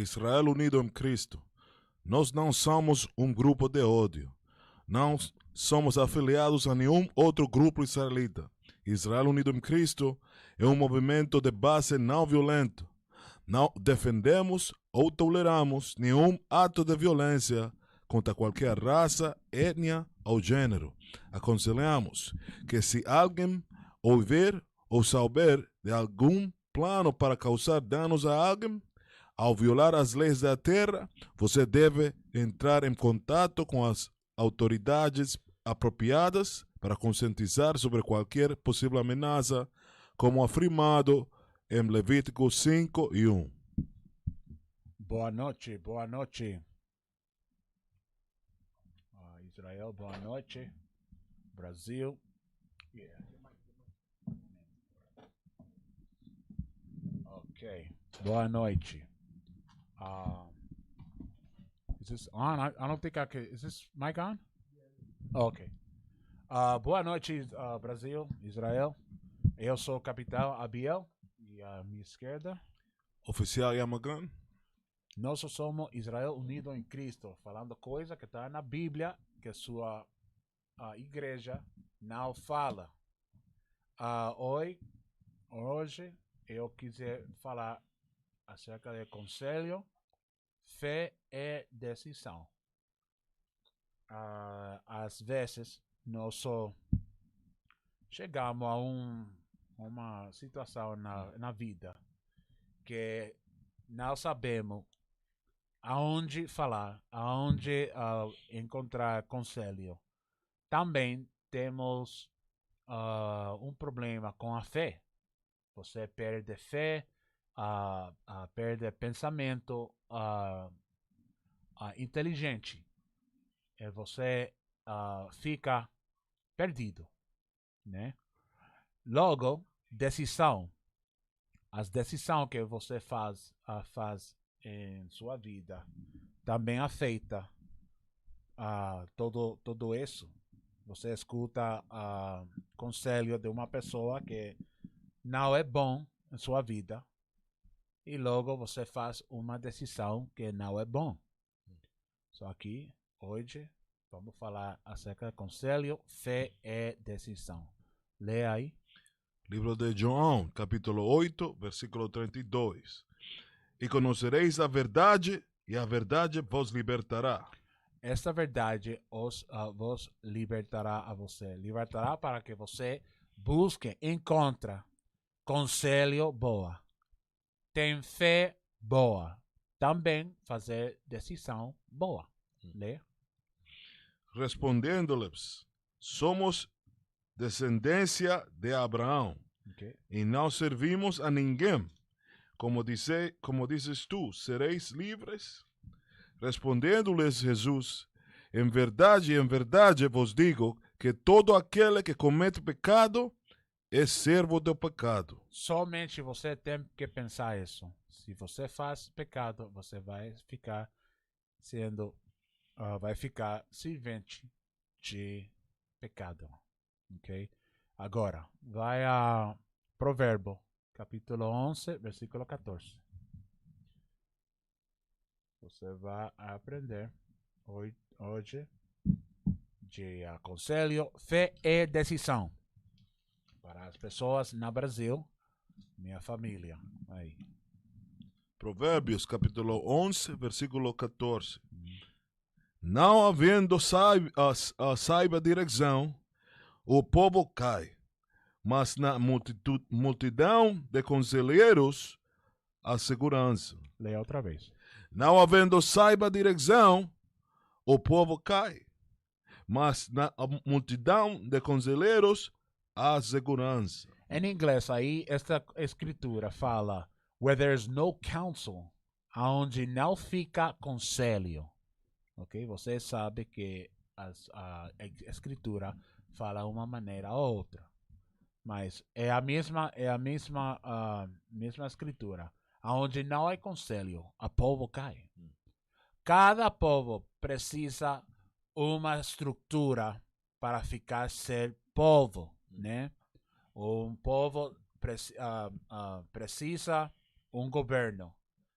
Israel unido em Cristo. Nós não somos um grupo de ódio. Não somos afiliados a nenhum outro grupo israelita. Israel unido em Cristo é um movimento de base não violento. Não defendemos ou toleramos nenhum ato de violência contra qualquer raça, etnia ou gênero. Aconselhamos que se alguém ouvir ou souber de algum plano para causar danos a alguém, ao violar as leis da terra, você deve entrar em contato com as autoridades apropriadas para conscientizar sobre qualquer possível ameaça, como afirmado em Levítico 5:1. Boa noite, boa noite. Israel, boa noite. Brasil. Yeah. Ok, boa noite. Is this on? I don't think I could. Is this mic on? Oh, okay. Boa noite, Brasil, Israel. Eu sou o capitão Abiel e à minha esquerda. Oficial Yamagan. Nós somos Israel unido em Cristo, falando coisa que está na Bíblia que sua igreja não fala. Hoje eu quiser falar acerca de conselho, fé e decisão. Às vezes nós chegamos a uma situação na vida que não sabemos aonde falar, aonde encontrar conselho. Também temos um problema com a fé. Você perde fé, perde pensamento inteligente. E você fica perdido, né? Logo, decisão. As decisões que você faz em sua vida também afeta todo isso. Você escuta conselho de uma pessoa que não é bom em sua vida e logo você faz uma decisão que não é bom. Só que hoje vamos falar acerca de conselho, fé e decisão. Leia aí. Livro de João, capítulo 8, versículo 32. E conhecereis a verdade, e a verdade vos libertará. Esta verdade vos libertará a você. Libertará para que você busque, encontre conselho boa. Tem fé boa. Também fazer decisão boa. Lê. Respondendo-lhes, somos descendência de Abraão, e não servimos a ninguém. Como dizes tu, sereis livres? Respondendo-lhes Jesus, em verdade vos digo que todo aquele que comete pecado é servo do pecado. Somente você tem que pensar isso. Se você faz pecado, você vai ficar servente de pecado. Ok? Agora, vai a Provérbio, capítulo 11, versículo 14. Você vai aprender hoje de conselho, fé e decisão para as pessoas no Brasil, minha família. Aí. Provérbios, capítulo 11, versículo 14. Não havendo saiba direção, o povo cai, mas na multidão de conselheiros há segurança. Leia outra vez. Não havendo saiba direção, o povo cai, mas na multidão de conselheiros há segurança. Em inglês, aí, esta escritura fala, where there's no counsel, aonde não fica conselho. Ok? Você sabe que a escritura fala uma maneira ou outra. Mas é a mesma escritura. Onde não há conselho, o povo cai. Cada povo precisa uma estrutura para ser povo, né? Um povo precisa um governo,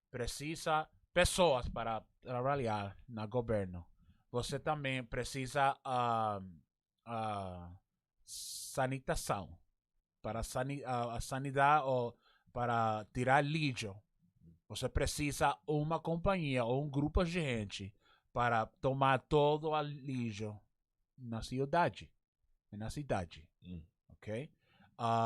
precisa pessoas para trabalhar no governo. Você também precisa sanitação para a sanidade ou para tirar lixo. Você precisa uma companhia ou um grupo de gente para tomar todo o lixo na cidade. Ok?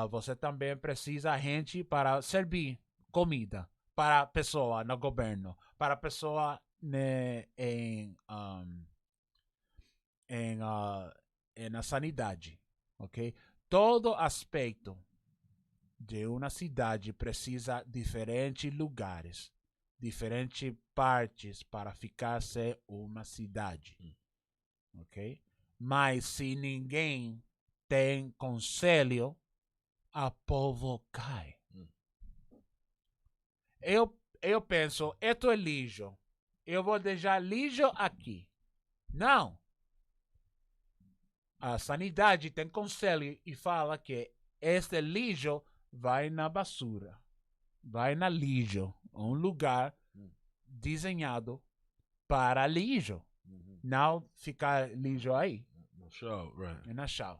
Você também precisa gente para servir comida para a pessoa no governo, para a pessoa na sanidade. Ok? Todo aspecto de uma cidade precisa de diferentes lugares, diferentes partes para ficar ser uma cidade. Ok? Mas se ninguém tem conselho, a povo cai. Eu penso, esto é lixo. Eu vou deixar lixo aqui. Não. A sanidade tem conselho e fala que este lixo vai na basura. Vai na lixo. Um lugar desenhado para lixo. Não ficar lixo aí. No show, right. Na chão.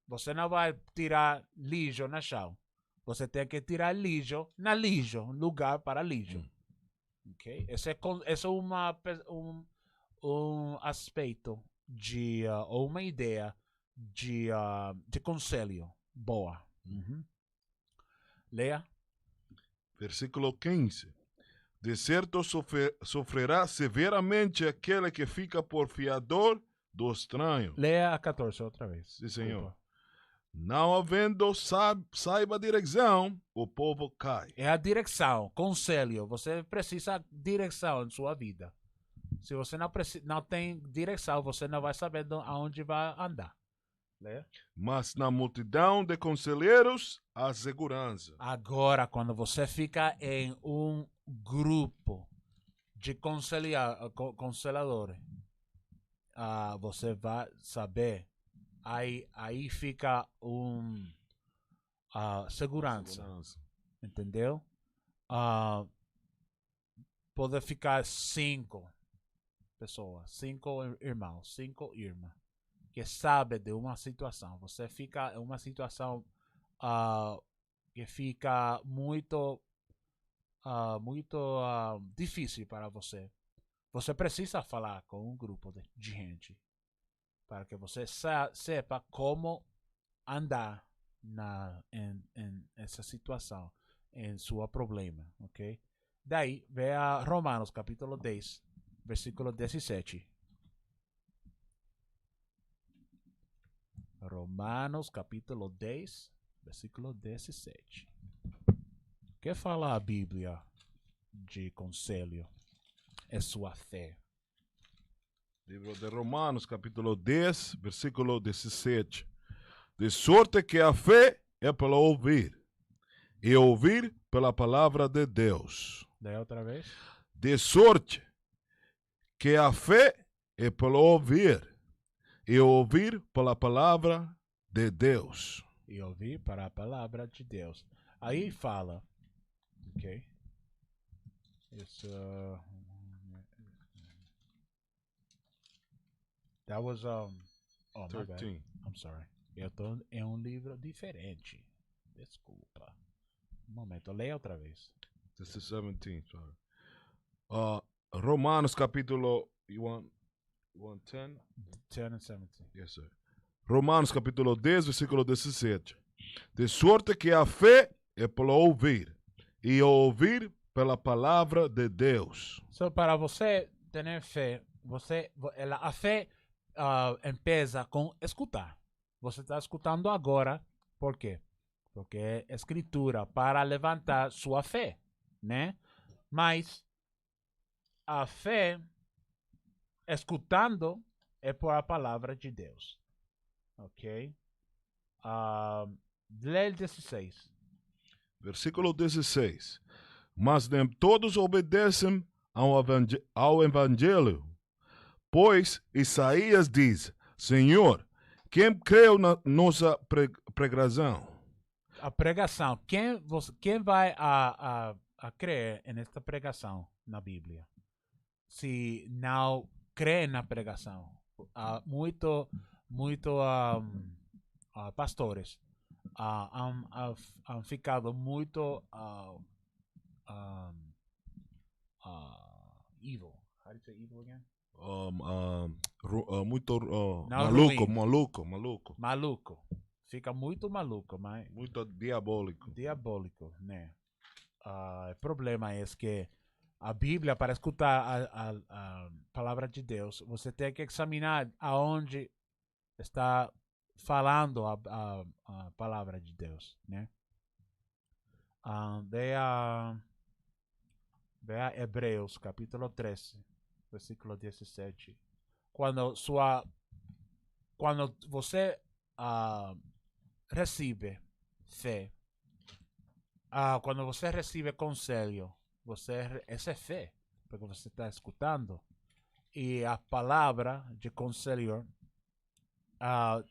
Você não vai tirar lixo na chão. Você tem que tirar lixo na lixo. Um lugar para lixo. Ok? Esse é um aspecto ou uma ideia de conselho boa. Leia. Versículo 15. De certo sofrerá severamente aquele que fica por fiador do estranho. Leia a 14 outra vez. Sim, Senhor. Não havendo saiba a direção, o povo cai. É a direção, conselho. Você precisa de direção em sua vida. Se você não tem direção, você não vai saber aonde vai andar. Leia. Mas na multidão de conselheiros, há segurança. Agora, quando você fica em um grupo de conselhadores, você vai saber. Aí fica segurança. Entendeu? Pode ficar 5 pessoas, 5 irmãos, 5 irmãs que sabem de uma situação. Você fica em uma situação que fica muito difícil para você. Você precisa falar com um grupo de gente para que você sepa como andar em essa situação, em seu problema, ok? Daí, veja Romanos capítulo 10, versículo 17. Romanos capítulo 10, versículo 17. O que fala a Bíblia de conselho? É sua fé. Livro de Romanos, capítulo 10, versículo 17. De sorte que a fé é pelo ouvir, e ouvir pela palavra de Deus. Daí outra vez. De sorte que a fé é pelo ouvir, e ouvir pela palavra de Deus. E ouvir para a palavra de Deus. Aí fala, ok? Isso. That was oh, my bad. 13. I'm sorry. Eu tô em um livro diferente. Desculpa. Um momento, leia outra vez. This is 17, sorry. Romanos capítulo, you want 10? 10 and 17. Yes, sir. Romanos capítulo 10, versículo 17. De sorte que a fé é pelo ouvir, e ouvir pela palavra de Deus. So, para você ter fé, a fé empieza com escutar. Você está escutando agora, por quê? Porque é escritura para levantar sua fé, né? Mas a fé, escutando, é por a palavra de Deus. Ok? Lê 16. Versículo 16. Mas nem todos obedecem ao evangelho. Pois Isaías diz, Senhor, quem creu na nossa pregação? A pregação. Quem vai a crer nesta pregação na Bíblia? se não crê na pregação. Muito pastores han ficado muito evil. How do you say evil again? Muito Não, maluco, ruim. maluco. Maluco. Fica muito maluco, mas Muito diabólico. diabólico, né? O problema é que a Bíblia, para escutar a palavra de Deus, você tem que examinar aonde está falando a palavra de Deus, né? Veja Hebreus, capítulo 13, versículo 17. Quando você recebe fé, quando você recebe conselho, essa é fé, porque você está escutando. E a palavra de conselho a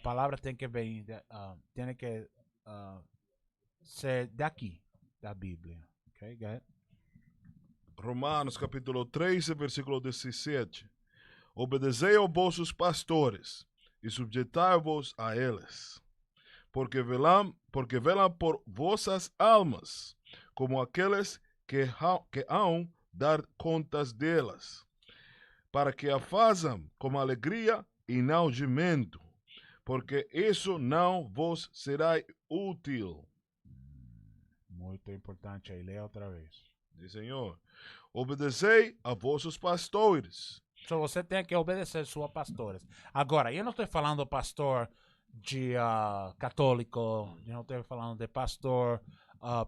palavra tem que vir, tem que ser daqui, da Bíblia. Okay, go ahead. Romanos capítulo 13, versículo 17. Obedecei aos vossos pastores e sujeitai-vos a eles, porque velam por vossas almas, como aqueles que hão dar contas delas, para que a façam com alegria e não gemendo, porque isso não vos será útil. Muito importante aí, leia outra vez. Diz Senhor, obedecei a vossos pastores. So, você tem que obedecer seus pastores. Agora, eu não estou falando pastor de católico, eu não estou falando de pastor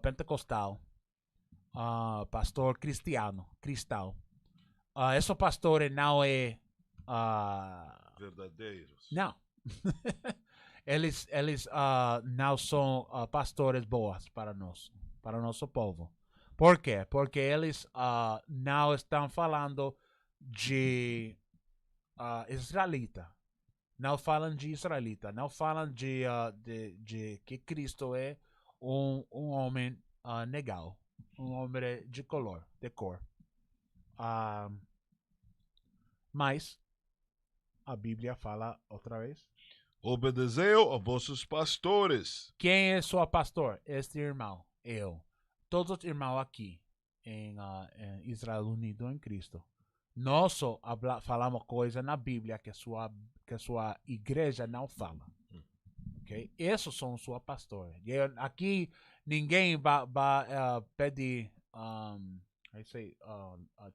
pentecostal, pastor cristão. Esses pastores não é Verdadeiros. não. eles não são pastores boas para nós, para o nosso povo. Por quê? Porque eles não estão falando de israelita. Não falam de israelita. Não falam de que Cristo é um homem legal. Um homem de cor. Mas a Bíblia fala outra vez. Obedecei a vossos pastores. Quem é seu pastor? Este irmão. Eu. Todos os irmãos aqui em Israel Unido em Cristo. Nós falamos coisa na Bíblia que sua igreja não fala. Okay? Esses são os seus pastores. Aqui ninguém vai pedir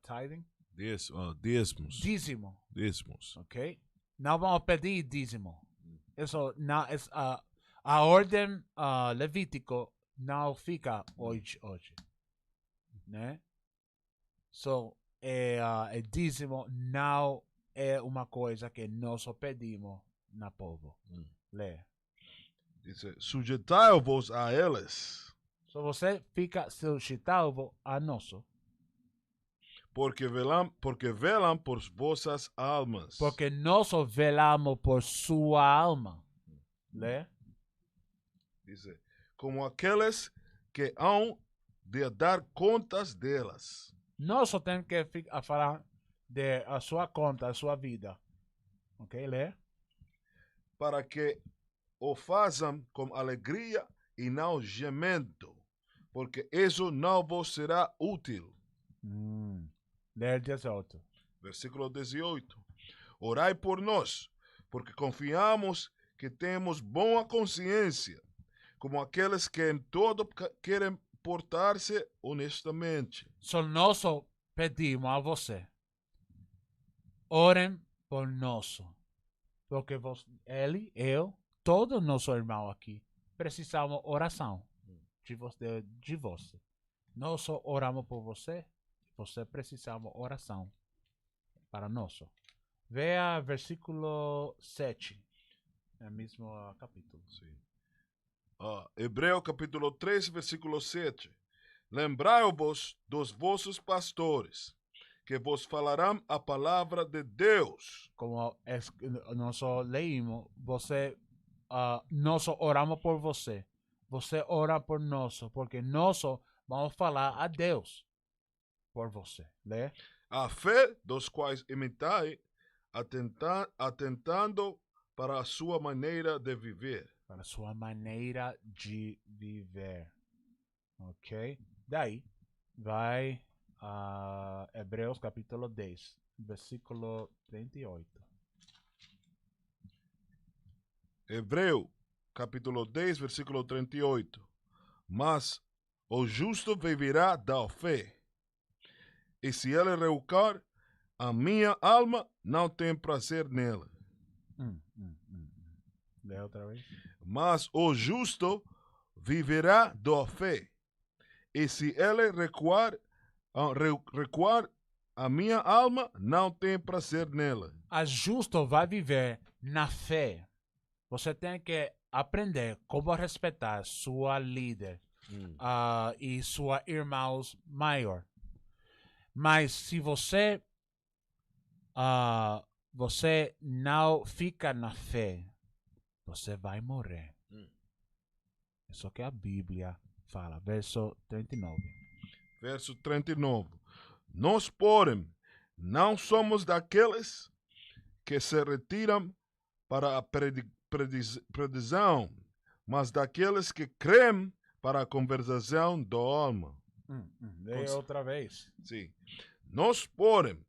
tithing? Dízimos. Dízimo. Ok? Não vamos pedir dízimo. Isso não, a ordem levítico não fica hoje. Né? So, dízimo não é uma coisa que nós pedimos na povo. Lê. Diz, sujeitai-vos a eles. So, você fica sujeitado a nós. Porque velam por vossas almas. Porque nós velamos por sua alma. Lê. Diz, como aqueles que hão de dar contas delas. Nós só temos que falar de a sua conta, a sua vida. Ok, lê? Para que o façam com alegria e não gemendo, porque isso não vos será útil. Lê 18. Versículo 18. Orai por nós, porque confiamos que temos boa consciência, como aqueles que em todo querem portar-se honestamente. Só nós pedimos a você. Orem por nós. Porque ele, eu, todos nossos irmãos aqui, precisamos oração de você. Nós só oramos por você. Você precisamos oração para nós. Veja versículo 7. É o mesmo capítulo. Sim. Hebreu capítulo 3, versículo 7. Lembrai-vos dos vossos pastores, que vos falarão a palavra de Deus. Como nós leímos, nós oramos por você. Você ora por nós, porque nós vamos falar a Deus. por você. Lê. A fé dos quais imitai, atentando para a sua maneira de viver. Para a sua maneira de viver. Ok? Daí, vai a Hebreus capítulo 10, versículo 38. Hebreu, capítulo 10, versículo 38. Mas o justo viverá da fé. E se ele recuar, a minha alma não tem prazer nela. Lê outra vez. Mas o justo viverá da fé. E se ele recuar, a minha alma não tem prazer nela. A justo vai viver na fé. Você tem que aprender como respeitar sua líder e sua irmãos maior. Mas se você você não fica na fé, você vai morrer. Isso que a Bíblia fala. Verso 39. Verso 39. Nós, porém, não somos daqueles que se retiram para a perdição, mas daqueles que creem para a conversação da alma. Lê outra vez. Sim. Nós, porém,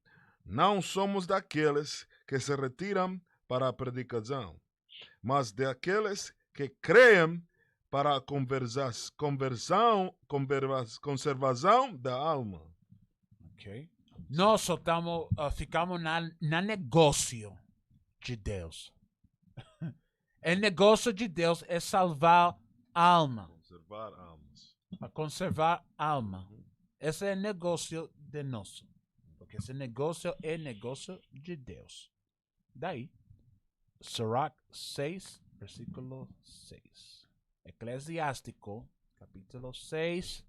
não somos daqueles que se retiram para a predicação, mas daqueles que creem para a conservação da alma. Ok? Nós só ficamos na negócio de Deus. O negócio de Deus é salvar a alma. Conservar almas. A conservar a alma. Esse é o negócio de nosso. Porque esse negócio é negócio de Deus. Daí, Sirach 6, versículo 6. Eclesiástico, capítulo 6,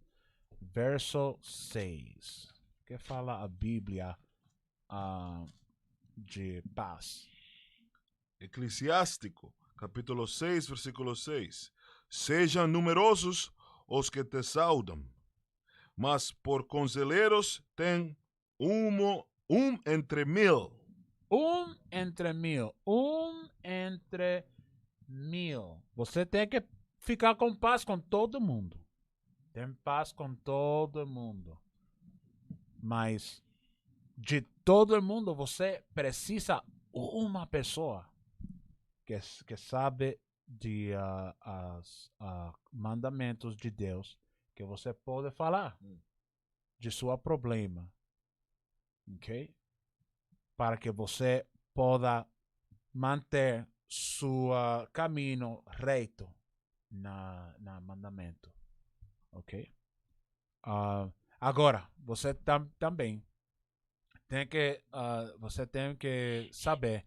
verso 6. Que fala a Bíblia de paz? Eclesiástico, capítulo 6, versículo 6. Sejam numerosos os que te saudam, mas por conselheiros tem entre mil. Entre mil. Você tem que ficar com paz com todo mundo. Tem paz com todo mundo. Mas de todo mundo você precisa uma pessoa que sabe de mandamentos de Deus, que você pode falar de seu problema, ok? Para que você possa manter seu caminho reto na mandamento, ok? Agora, você também você tem que saber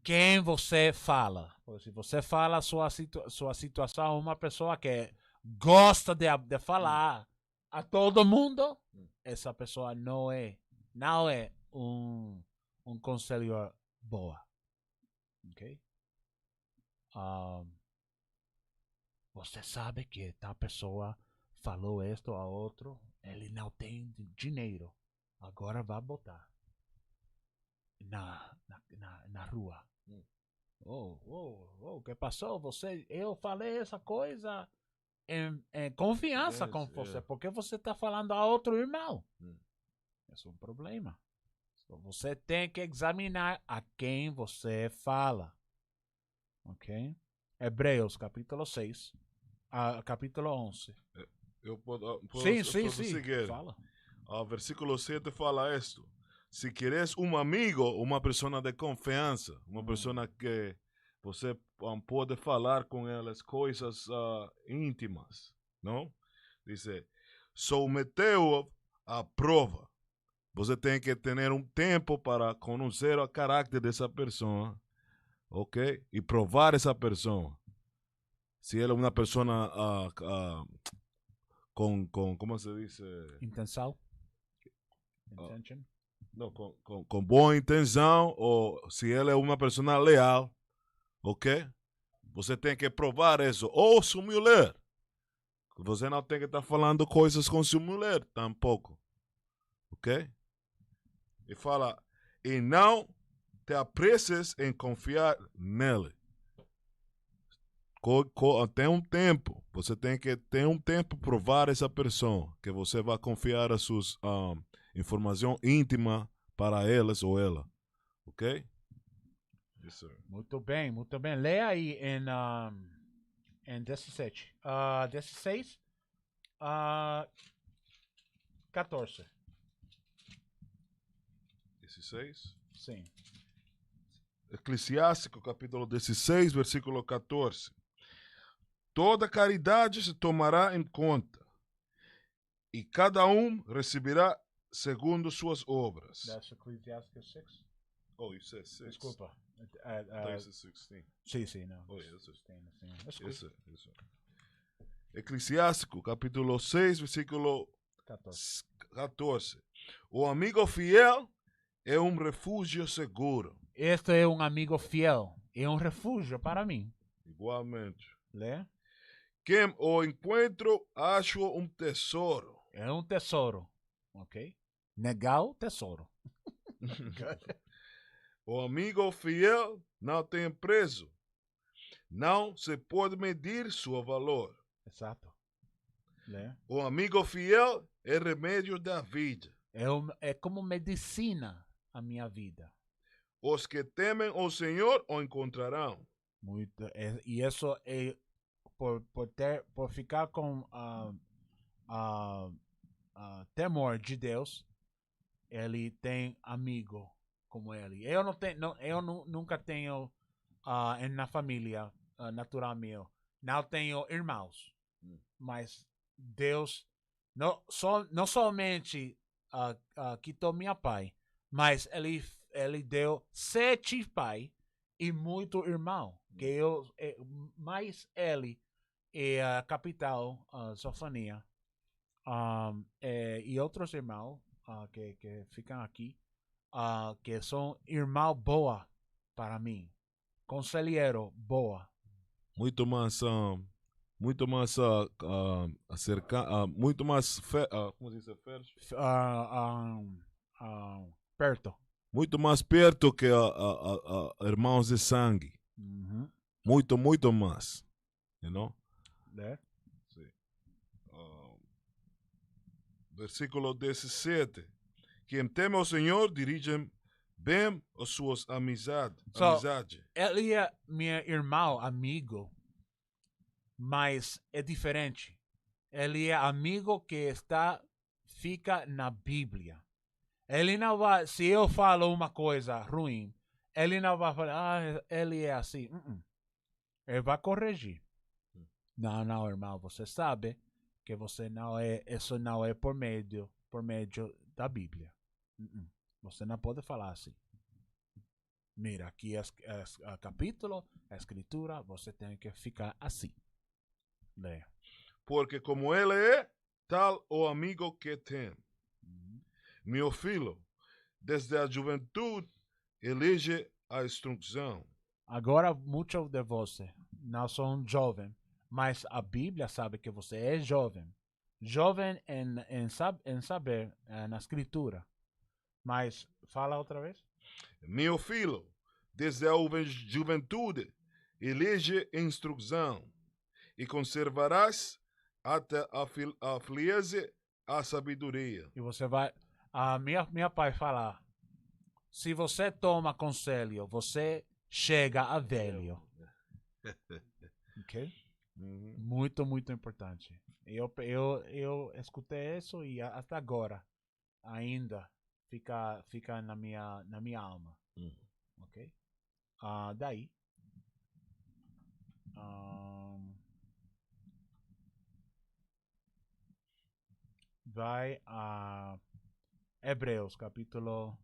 quem você fala. Se você fala sua situação a uma pessoa que gosta de falar a todo mundo, essa pessoa não é um conselheiro boa. Ok? Você sabe que tal pessoa falou isto a outro, ele não tem dinheiro. Agora vai botar na rua. O que passou? Eu falei essa coisa em confiança com você, porque você está falando a outro irmão. Esse é um problema. Então, você tem que examinar a quem você fala. Ok? Hebreus, capítulo 6, capítulo 11. Eu posso Sim. seguir. Fala. Versículo 7 fala isto. Se queres um amigo, uma pessoa de confiança, uma pessoa que você pode falar com elas coisas íntimas, não? Diz, submeteu à prova. Você tem que ter um tempo para conhecer o caráter dessa pessoa, ok? E provar essa pessoa. Se ela é uma pessoa com como se diz? Intenção. Intention. Não, com boa intenção, ou se ela é uma pessoa leal, ok? Você tem que provar isso. Ou sua mulher. Você não tem que estar falando coisas com sua mulher, tampouco. Ok? Ok? E fala, e não te apresses em confiar nele. Tem um tempo. Você tem que ter um tempo para provar essa pessoa. Que você vai confiar a suas informação íntima para eles ou ela. Ok? Yes, sir. Muito bem, muito bem. Leia aí em 17. 16, 14. 16. Sim. Eclesiástico, capítulo 16, versículo 14. Toda caridade se tomará em conta, e cada um receberá segundo suas obras. That's Ecclesiastes 6. Oh, you said 6. Desculpa. I thought you said 16. Sim, não. Oh, yes, sir. Sim. Desculpa. Yes, sir. Yes, sir. Eclesiástico, capítulo 6, versículo 14. O amigo fiel é um refúgio seguro. Este é um amigo fiel. É um refúgio para mim. Igualmente. Lê. Quem o encontro acha um tesouro. É um tesouro. Ok? Legal, tesouro. O amigo fiel não tem preço. Não se pode medir seu valor. Exato. Lê. O amigo fiel é remédio da vida. É como medicina a minha vida. Os que temem o Senhor o encontrarão. Muito. E isso é por ficar com temor de Deus, ele tem amigo como ele. Eu nunca tenho na família natural meu, não tenho irmãos, mas Deus não somente quitou minha pai, mas ele deu 7 pais e muito irmão, que eu mais ele é a capital Sofania, e outros irmãos que ficam aqui, que são irmão boa para mim, conselheiro boa. Muito mais muito mais muito mais como se diz, Perto. muito mais perto que irmãos de sangue. Uhum. Muito mais. You know? Né? Sim. Versículo 17. Quem teme ao Senhor dirige bem as suas amizades. Ele é meu irmão, amigo, mas é diferente. Ele é amigo que fica na Bíblia. Ele não vai, se eu falo uma coisa ruim, ele não vai falar, ele é assim. Ele vai corrigir. Não, irmão, você sabe que você não é, isso não é por meio da Bíblia. Você não pode falar assim. Mira, aqui é capítulo, a escritura, você tem que ficar assim. Leia. Porque como ele é, tal o amigo que tem. Meu filho, desde a juventude, elege a instrução. Agora, muitos de vocês não são jovens, mas a Bíblia sabe que você é jovem. Jovem em saber, na escritura. Mas, fala outra vez. Meu filho, desde a juventude, elege instrução, e conservarás até a frieza a sabedoria. E você vai... minha pai fala, se você toma conselho, você chega a velho. Ok? Muito, muito importante. Eu escutei isso e até agora ainda fica na minha alma. Ok? Daí. Vai a Hebreus, capítulo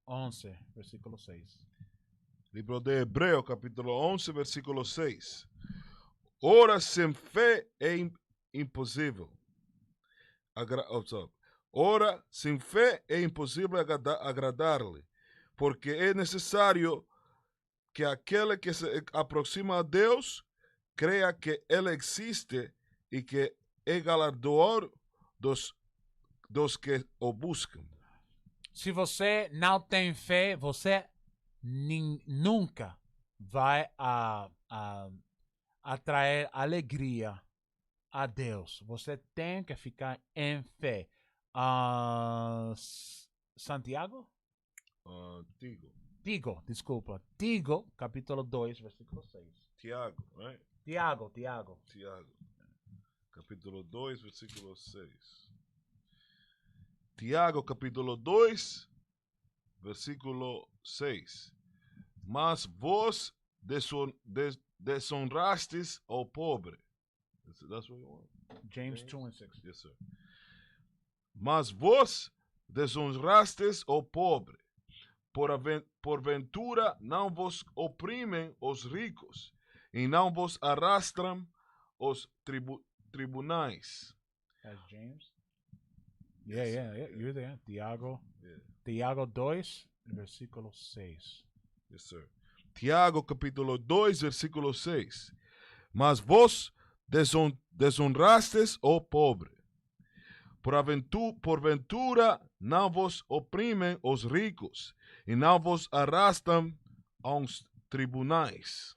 11, versículo 6. Livro de Hebreu, capítulo 11, versículo 6. Ora, sem fé é impossível. Ora, sem fé é impossível agradar-lhe, porque é necessário que aquele que se aproxima a Deus creia que Ele existe e que é galardoador dos dos que o buscam. Se você não tem fé, você nunca vai atrair alegria a Deus. Você tem que ficar em fé. Santiago? Tigo, Desculpa. Tigo, capítulo 2, versículo 6. Tiago, right? Tiago. Tiago, capítulo 2, versículo 6. Tiago, capítulo 2, versículo 6. Mas vos desonrastes ao pobre. That's what you want? James 2 and 6. Yes, sir. Mas vos desonrastes ao pobre. Porventura não vos oprimem os ricos, e não vos arrastram os tribunais. That's James. Yeah. You're there. Tiago. Yeah. Tiago 2, versículo 6. Yes, sir. Tiago, capítulo 2, versículo 6. Mas vos desonrastes ao pobre. Porventura não vos oprimem os ricos, e não vos arrastam aos tribunais.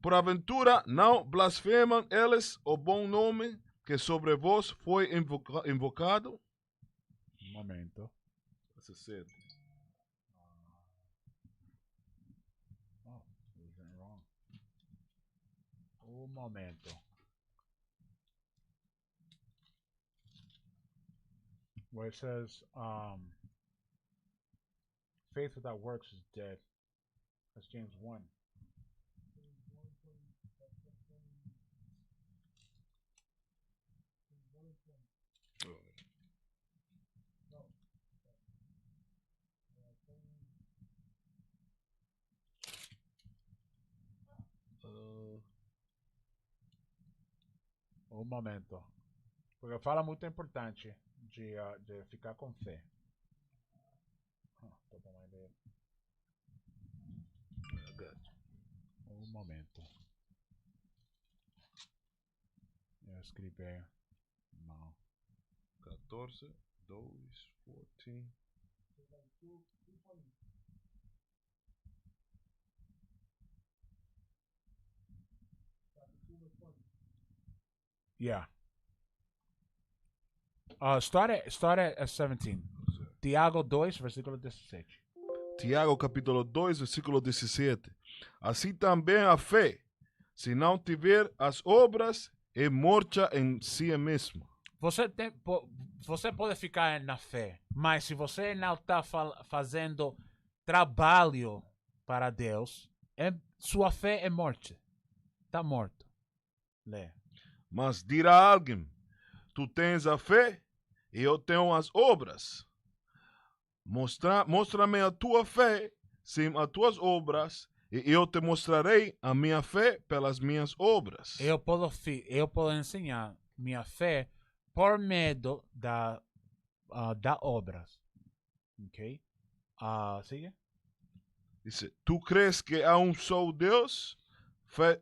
Porventura não blasfemam eles o bom nome que sobre vós foi invocado? Un momento. That's a sin. Oh, was it wrong? Un momento. Where it says, faith without works is dead. That's James 1. Un momento. Porque fala muito importante de ficar com fé. Un momento. Eu escrevi. Não. 14, 2, 14. Yeah. Start at 17. Tiago 2, versículo 17. Tiago, capítulo 2, versículo 17. Assim também a fé, se não tiver as obras, é morta em si mesma. Você pode ficar na fé, mas se você não está fazendo trabalho para Deus, sua fé é morte. Está morto. Lê. Mas dirá alguém: tu tens a fé e eu tenho as obras. Mostra-me a tua fé sem as tuas obras, e eu te mostrarei a minha fé pelas minhas obras. Eu posso ensinar minha fé por meio da obras. Ok? Sigue. Dice, tu crees que há um só Deus?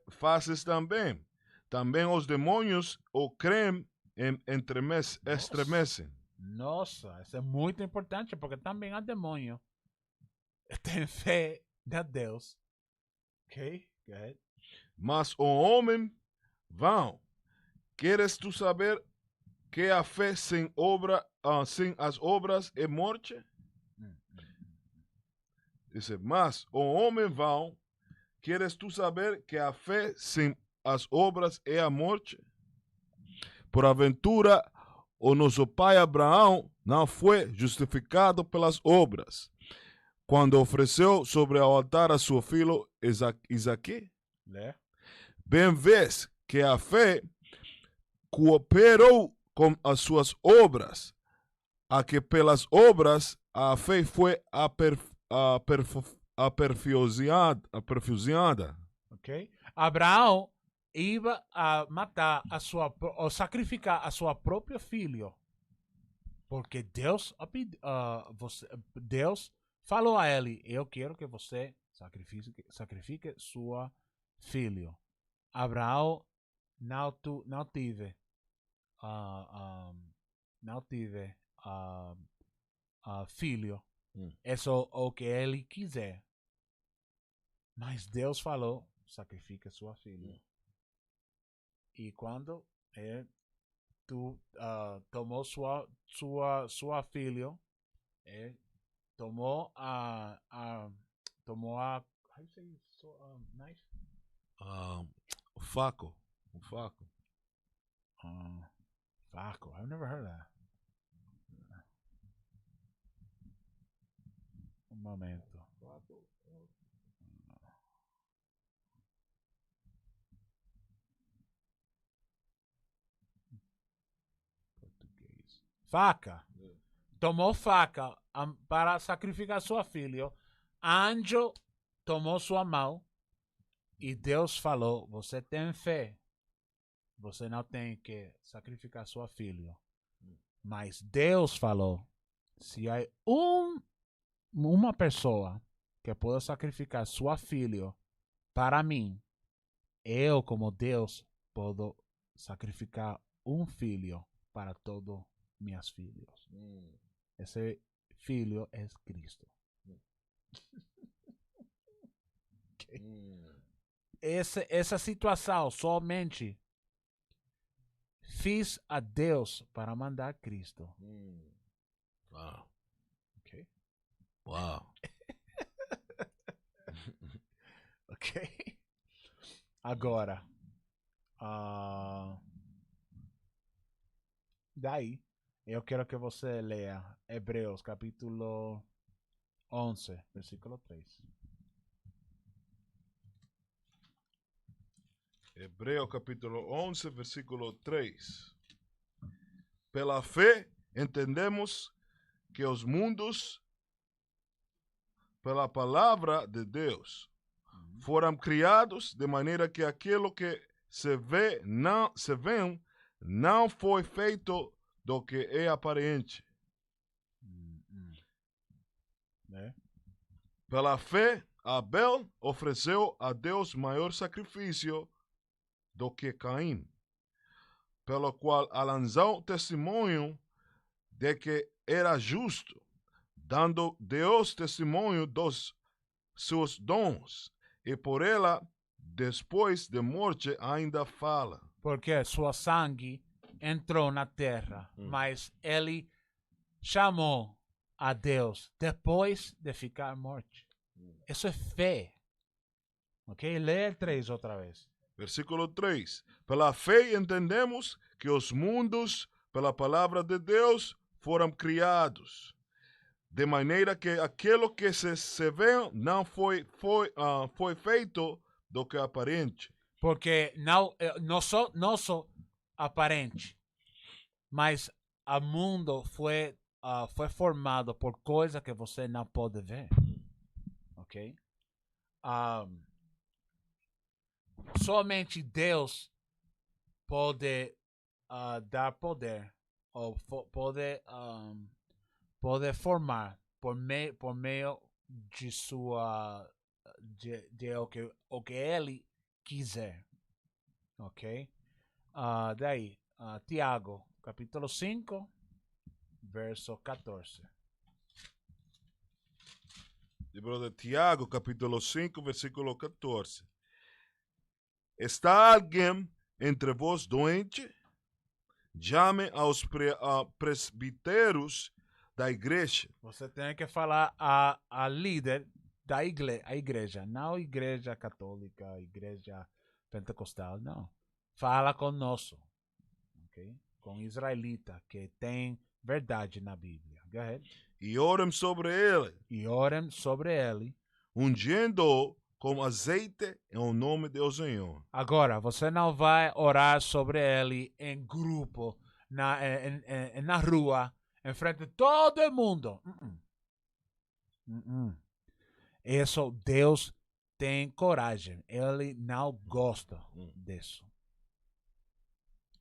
Fazes também. Também os demônios o creem e estremecem. Nossa, isso é muito importante, porque também há demônio. Tem fé em Deus. Ok? Go ahead. Mas o homem vão. Queres tu saber que a fé sem as obras é morte? Dice, mas o homem vão. Queres tu saber que a fé sem as obras é a morte? Porventura, o nosso pai Abraão não foi justificado pelas obras, quando ofereceu sobre o altar a seu filho Isaque? Lê. Bem vês que a fé cooperou com as suas obras, a que pelas obras a fé foi aperfeiçoada. Ok? Abraão ia a matar ou sacrificar a sua própria filha, porque Deus falou a ele: eu quero que você sacrifique sua filha. Abraão não teve não tive filho, Hum. isso o que ele quiser. Mas Deus falou, sacrifica sua filha. E quando tu tomou sua filha, tomou tomou a how you say knife? Faco. Um faco. Faco. I've never heard that. Um momento. Português. Faca. Tomou faca para sacrificar sua filha. Anjo tomou sua mão e Deus falou: você tem fé. Você não tem que sacrificar sua filha. Mas Deus falou: se há uma pessoa que pode sacrificar sua filha para mim, eu, como Deus, posso sacrificar um filho para todos meus filhos. Esse filho é Cristo. Okay. Essa situação somente fiz a Deus para mandar Cristo. Wow. Ok? Wow. Ok? Agora, daí, eu quero que você leia Hebreus capítulo 11, versículo 3. Hebreu capítulo 11, versículo 3. Pela fé entendemos que os mundos, pela palavra de Deus, foram criados de maneira que aquilo que se vê não foi feito do que é aparente. Né? Pela fé, Abel ofereceu a Deus maior sacrifício do que Caim, pelo qual lançou testemunho de que era justo, dando Deus testemunho dos seus dons, e por ela, depois de morte, ainda fala. Porque sua sangue entrou na terra, mas ele chamou a Deus depois de ficar morto. Isso é fé. Ok? Lê 3 outra vez. Versículo 3. Pela fé entendemos que os mundos, pela palavra de Deus, foram criados, de maneira que aquilo que se vê não foi feito do que é aparente. Porque não só aparente, mas o mundo foi formado por coisas que você não pode ver. Ok? Somente Deus pode dar poder, ou pode formar por meio de sua de o que ele quiser. Ok? Daí, Tiago, capítulo 5, verso 14. Livro de Tiago, capítulo 5, versículo 14. Está alguém entre vós doente? Chame aos presbíteros da igreja. Você tem que falar a líder da igreja, não igreja católica, igreja pentecostal, não. Fala conosco, ok? Com israelita que tem verdade na Bíblia. Go ahead. E orem sobre ele, E orem sobre ele. ungindo-o com azeite em nome do Senhor. Agora, você não vai orar sobre ele em grupo, na rua, em frente de todo mundo. Isso, Deus tem coragem. Ele não gosta disso.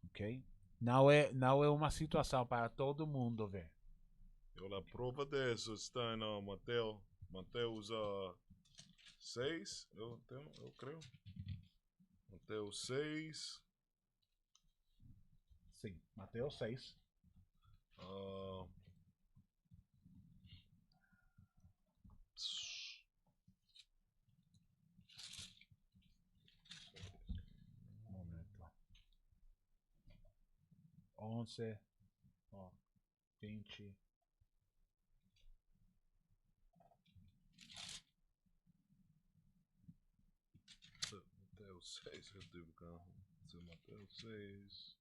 Ok? Não é uma situação para todo mundo ver. A prova disso está em Mateus 6, eu creio. Mateus 6. Sim, Mateus 6. Ah, Um momento. 11, ó, 20. Mateus 6, eu devo cá. Mateus 6.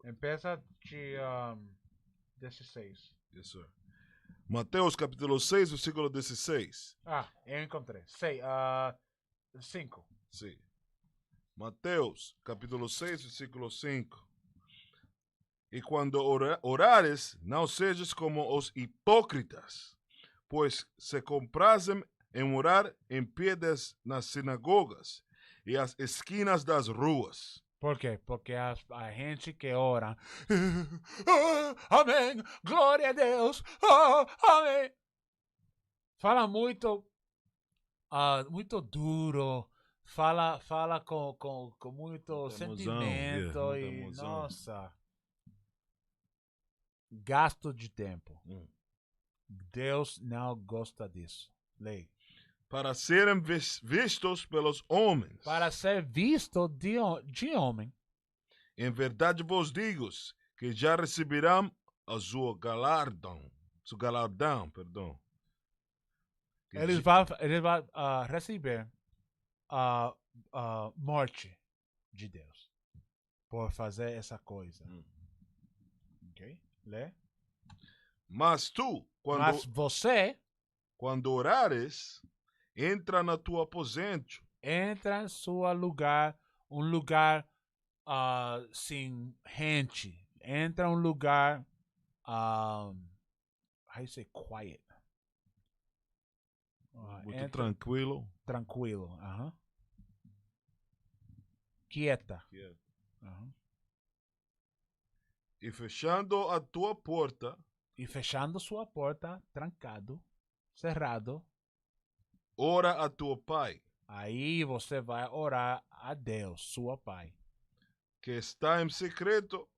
Empieza de 16. Yes, sir. Mateus capítulo 6, versículo 16. Ah, eu encontrei. 5. Sim. Mateus capítulo 6, versículo 5. E quando orares, não sejas como os hipócritas, pois se comprazem em orar em pé nas sinagogas e às esquinas das ruas. Por quê? Porque a gente que ora, amém, glória a Deus, amém. Fala muito, muito duro, fala com muito Muita emoção, sentimento muita e, emoção. nossa, gasto de tempo. Deus não gosta disso. Lei. Para serem vistos pelos homens. Para ser visto de homem. Em verdade vos digo que já receberão a sua galardão. Seu galardão, perdão. Ele vai receber a morte de Deus por fazer essa coisa. Ok? Lê. Mas tu, Mas você quando orares, entra na tua aposento. entra em seu lugar, um lugar sem gente. Entra em um lugar, how you say quiet? Muito tranquilo. Tranquilo. Quieta. E fechando a tua porta. E fechando sua porta, trancado, cerrado. Ora a teu pai. Aí você vai orar a Deus, seu pai. Que está em secreto.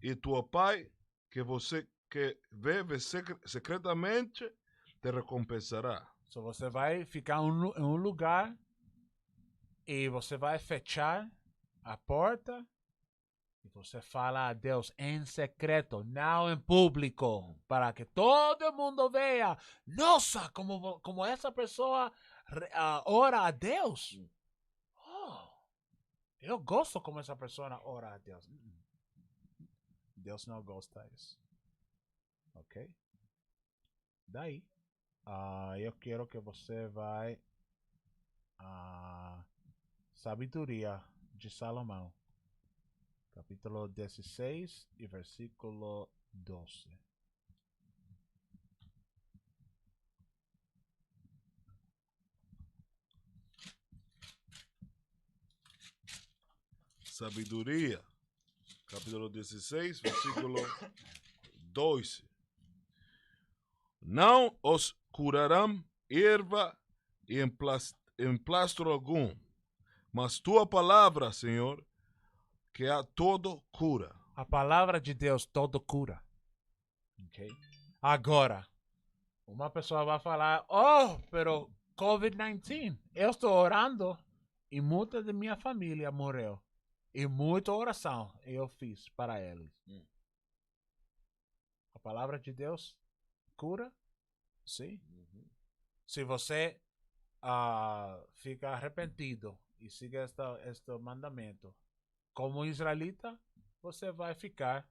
E teu pai, que vê secretamente, te recompensará. So você vai ficar em um lugar e você vai fechar a porta e você fala a Deus em secreto, não em público, para que todo mundo veja. Nossa, como essa pessoa ora a Deus. Oh, eu gosto como essa pessoa ora a Deus. Deus não gosta disso. Ok? Daí, eu quero que você vai a Sabedoria de Salomão, capítulo 16 e versículo 12. Sabedoria, capítulo 16, versículo 12. Não os curarão erva e emplastro algum, mas tua palavra, Senhor, que a todo cura. A palavra de Deus todo cura. Ok? Agora, uma pessoa vai falar, pero COVID-19, eu estou orando e muita de minha família morreu. E muita oração eu fiz para eles. A palavra de Deus cura? Sim. Se você fica arrependido e siga este mandamento, como israelita, você vai ficar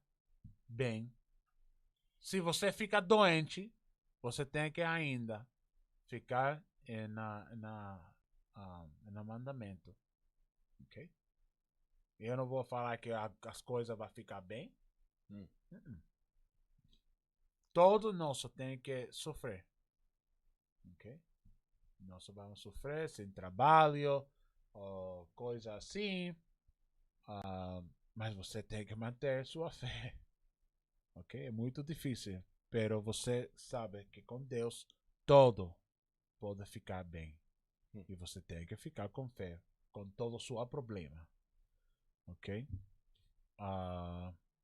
bem. Se você fica doente, você tem que ainda ficar no mandamento. Ok? Eu não vou falar que as coisas vão ficar bem. Todo nosso tem que sofrer. Ok? Nós vamos sofrer sem trabalho ou coisa assim. Mas você tem que manter sua fé. Ok? É muito difícil. Pero você sabe que com Deus todo pode ficar bem. E você tem que ficar com fé com todo o seu problema. Ok.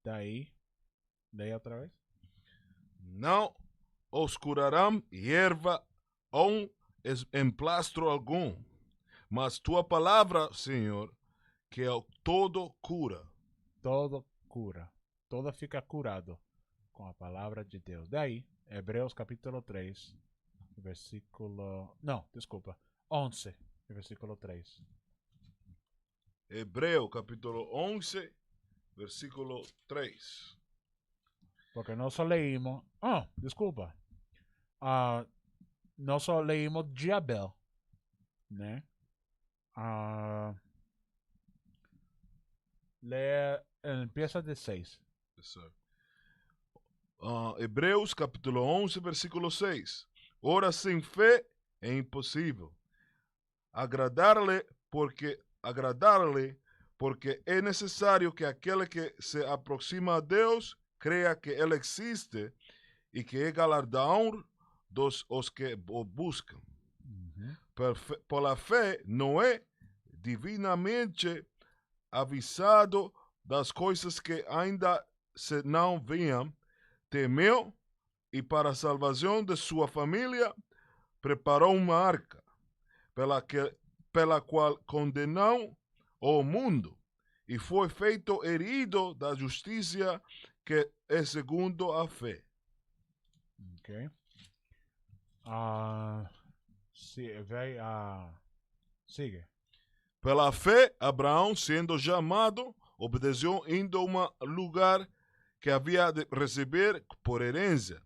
Daí, leia outra vez. Não oscurarão hierba ou emplastro algum, mas tua palavra, Senhor, que é o todo cura. Todo cura. Todo fica curado com a palavra de Deus. Daí, Hebreus capítulo 3, versículo... Não, desculpa. 11, versículo 3. Hebreu capítulo 11, versículo 3. Porque nós só leímos... desculpa. Nós só leímos de Abel, né? Empieza de 6. Hebreus capítulo 11, versículo 6. Ora, sem fé é impossível agradar-lhe, porque é necessário que aquele que se aproxima a Deus creia que Ele existe e que é galardão dos os que o buscam. Pela fé, Noé, divinamente avisado das coisas que ainda se não viam, temeu e para a salvação de sua família preparou uma arca, pela qual condenou o mundo e foi feito herido da justiça que é segundo a fé. Ok. Sigue. Pela fé, Abraão, sendo chamado, obedeceu indo a um lugar que havia de receber por herança,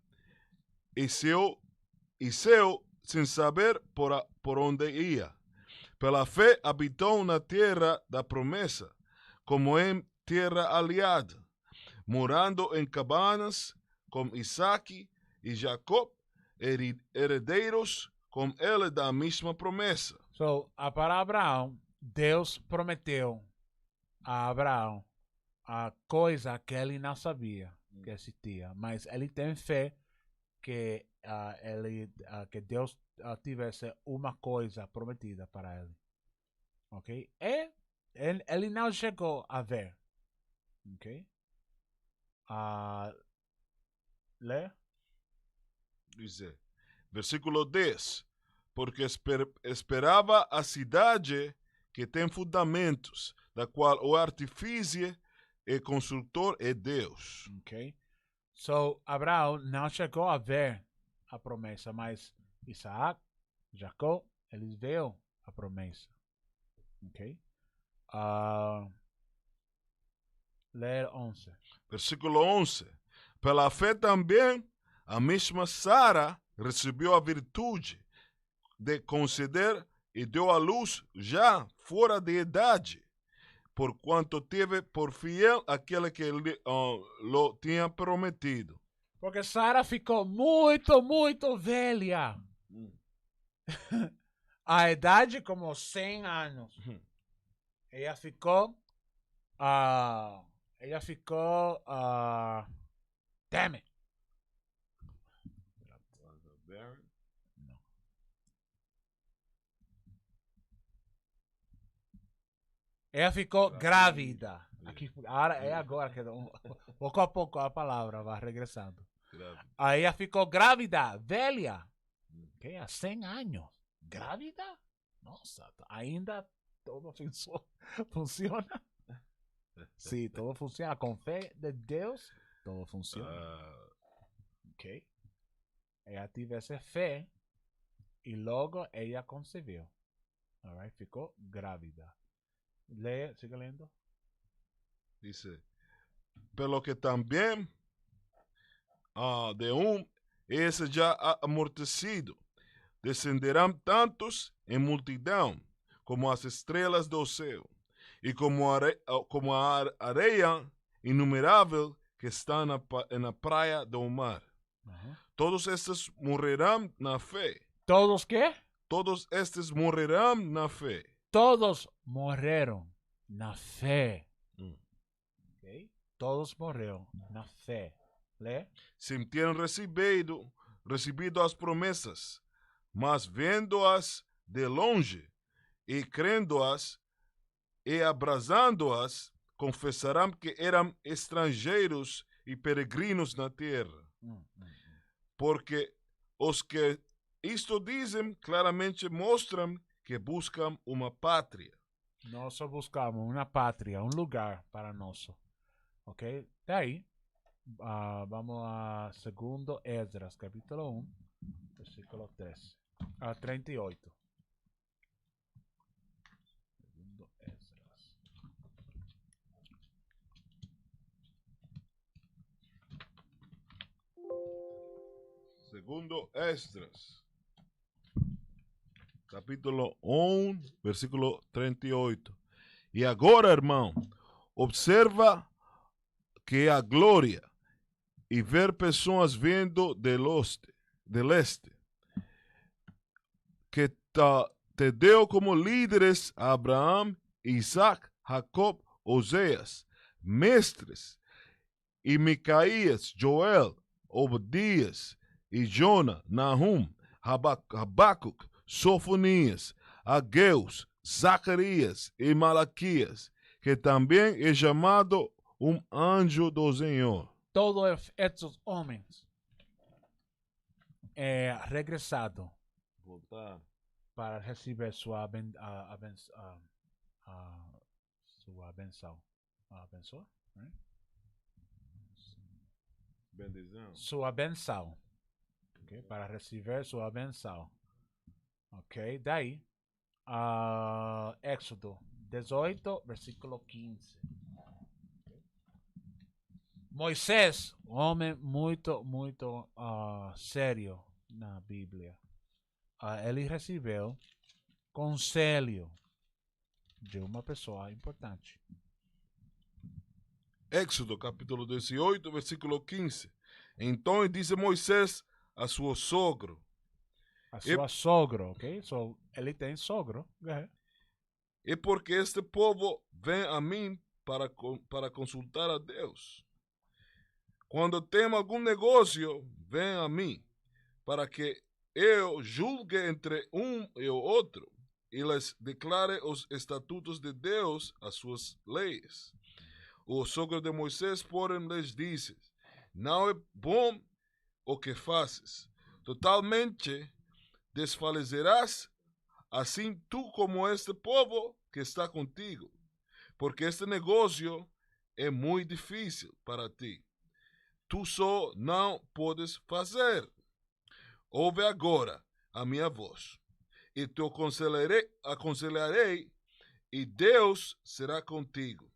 e seu sem saber por onde ia. Pela fé, habitou na terra da promessa, como em terra aliada, morando em cabanas com Isaac e Jacob, herdeiros com ele da mesma promessa. Para Abraão, Deus prometeu a Abraão a coisa que ele não sabia que existia, mas ele tem fé que que Deus tivesse uma coisa prometida para ele, ok? E ele não chegou a ver, ok? Lê? Diz, versículo 10. Porque esperava a cidade que tem fundamentos, da qual o artífice e construtor é Deus. Ok. Abraão não chegou a ver a promessa, mas Isaac, Jacó, eles viram a promessa. Ok? Ler 11. Versículo 11. Pela fé também, a mesma Sara recebeu a virtude de conceder e deu à luz já fora de idade, porquanto teve por fiel aquele que lhe tinha prometido. Porque Sara ficou muito, muito velha. A idade como 100 anos. Ela ficou... damn it. Não. Ela ficou grávida. Aqui, agora que pouco a pouco a palavra vai regressando. Aí ela ficou grávida, velha. Que há 100 anos. Grávida? Nossa, ainda todo funciona. Sim, todo funciona. Com fé de Deus, todo funciona. Ok? Ela tivesse fé e logo ela concebeu. Alright? Ficou grávida. Leia, siga lendo. Dice, pelo que também de esse já amortecido, descenderão tantos em multidão como as estrelas do céu e como a areia inumerável que está na praia do mar. Todos estes morrerão na fé. ¿Todos qué? Todos estes morrerão na fé. Todos morreram na fé. Okay? Todos morreram na fé. Lê. Sem terem recebido as promessas, mas vendo-as de longe e crendo-as e abraçando-as, confessarão que eram estrangeiros e peregrinos na terra. Porque os que isto dizem claramente mostram que buscam uma pátria. Nós buscamos uma pátria, um lugar para nós. Ok? Daí, vamos a 2 Esdras, capítulo 1, versículo 13 a 38. 2 Esdras. Segundo Esdras, capítulo 1, versículo 38. E agora, irmão, observa que a glória e ver pessoas vindo del este, que te deu como líderes a Abraão, Isaac, Jacob, Oséias, mestres, e Micaías, Joel, Obadias, e Jona, Nahum, Habacuc, Sofonias, Ageus, Zacarias e Malaquias, que também é chamado anjo do Senhor. Todos estes homens regressado Voltar. para receber sua benção. Benção? Bendição. Sua benção. Okay? Para receber sua benção. Ok? Daí, Éxodo 18, versículo 15. Moisés, um homem muito sério na Bíblia, ele recebeu conselho de uma pessoa importante. Éxodo capítulo 18, versículo 15. Então disse Moisés a seu sogro. A sua sogra, ok? So, ele tem sogro. É porque este povo vem a mim para consultar a Deus. Quando tem algum negócio, vem a mim, para que eu julgue entre um e o outro, e lhes declare os estatutos de Deus, as suas leis. O sogro de Moisés, porém, lhes disse: não é bom o que fazes. Totalmente desfalecerás, assim tu como este povo que está contigo, porque este negócio é muito difícil para ti. Tu só não podes fazer. Ouve agora a minha voz, e te aconselharei, e Deus será contigo.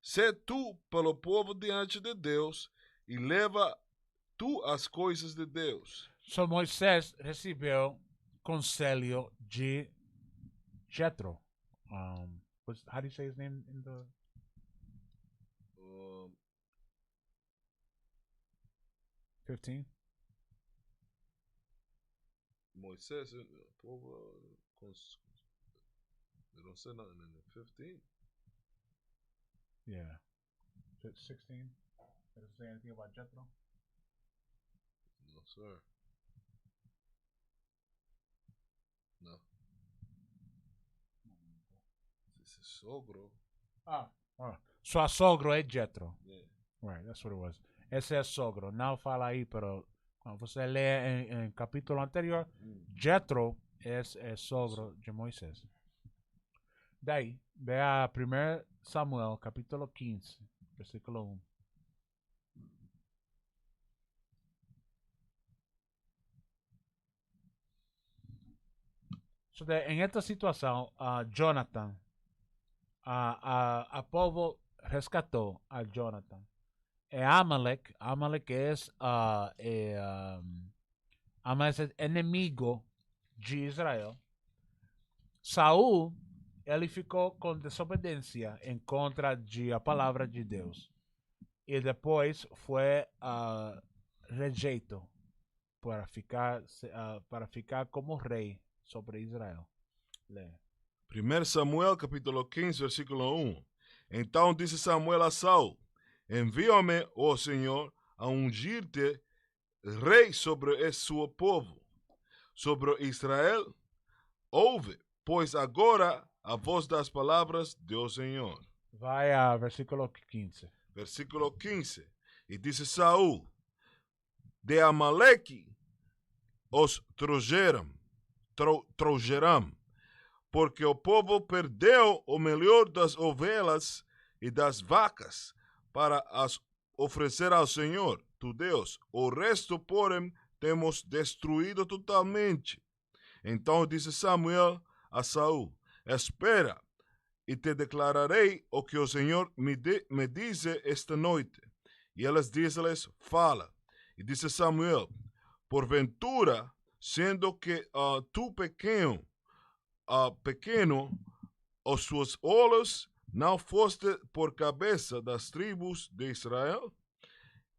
Sê tu pelo povo diante de Deus, e leva tu as coisas de Deus. So Moisés recebeu conselho de Jethro. How do you say his name in the? Um, 15. Moisés, povo, they don't say nothing in the 15. Yeah. 16. Does it say anything about Jethro? No, sir. No. This is sogro. Sua sogro é Jethro. Yeah. Right, that's what it was. Esse é sogro. Não fala aí, pero quando você lê em capítulo anterior, Jethro é sogro de Moisés. Daí, ve a 1 Samuel, capítulo 15, versículo 1. So, en esta situação, Jonathan, a povo rescatou a Jonathan. Amalek es enemigo de Israel. Saúl, ele ficou com desobediência em contra da palavra de Deus. E depois foi rejeito para ficar como rei sobre Israel. Lê. 1 Samuel capítulo 15, versículo 1. Então disse Samuel a Saul: envia-me, ó Senhor, a ungir-te rei sobre esse seu povo, sobre Israel. Ouve, pois agora a voz das palavras do Senhor. Vai a versículo 15. Versículo 15. E disse Saul: de Amaleque os trouxeram, porque o povo perdeu o melhor das ovelhas e das vacas para as oferecer ao Senhor, tu Deus. O resto, porém, temos destruído totalmente. Então disse Samuel a Saul: espera, e te declararei o que o Senhor me diz esta noite. E eles disse-lhes: fala. E disse Samuel: porventura, sendo que tu pequeno, os seus olhos não foste por cabeça das tribos de Israel,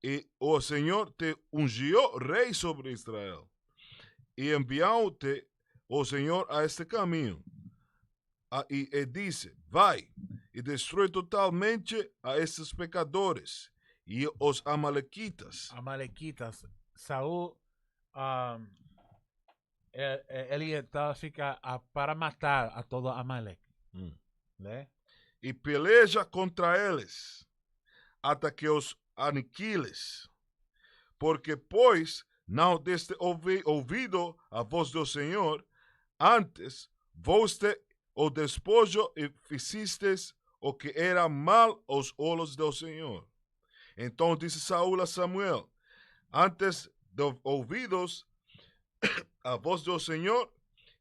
e o Senhor te ungiu rei sobre Israel, e enviou-te o Senhor a este caminho, e disse: vai e destrói totalmente a estes pecadores e os amalequitas. Amalequitas. Saul, ele então fica para matar a todo Amaleque. Né? E peleja contra eles, até que os aniquiles. Porque, pois, não deste ouvido a voz do Senhor, antes voste o despojo e fizestes o que era mal aos olhos do Senhor. Então disse Saúl a Samuel: antes de ouvidos a voz do Senhor,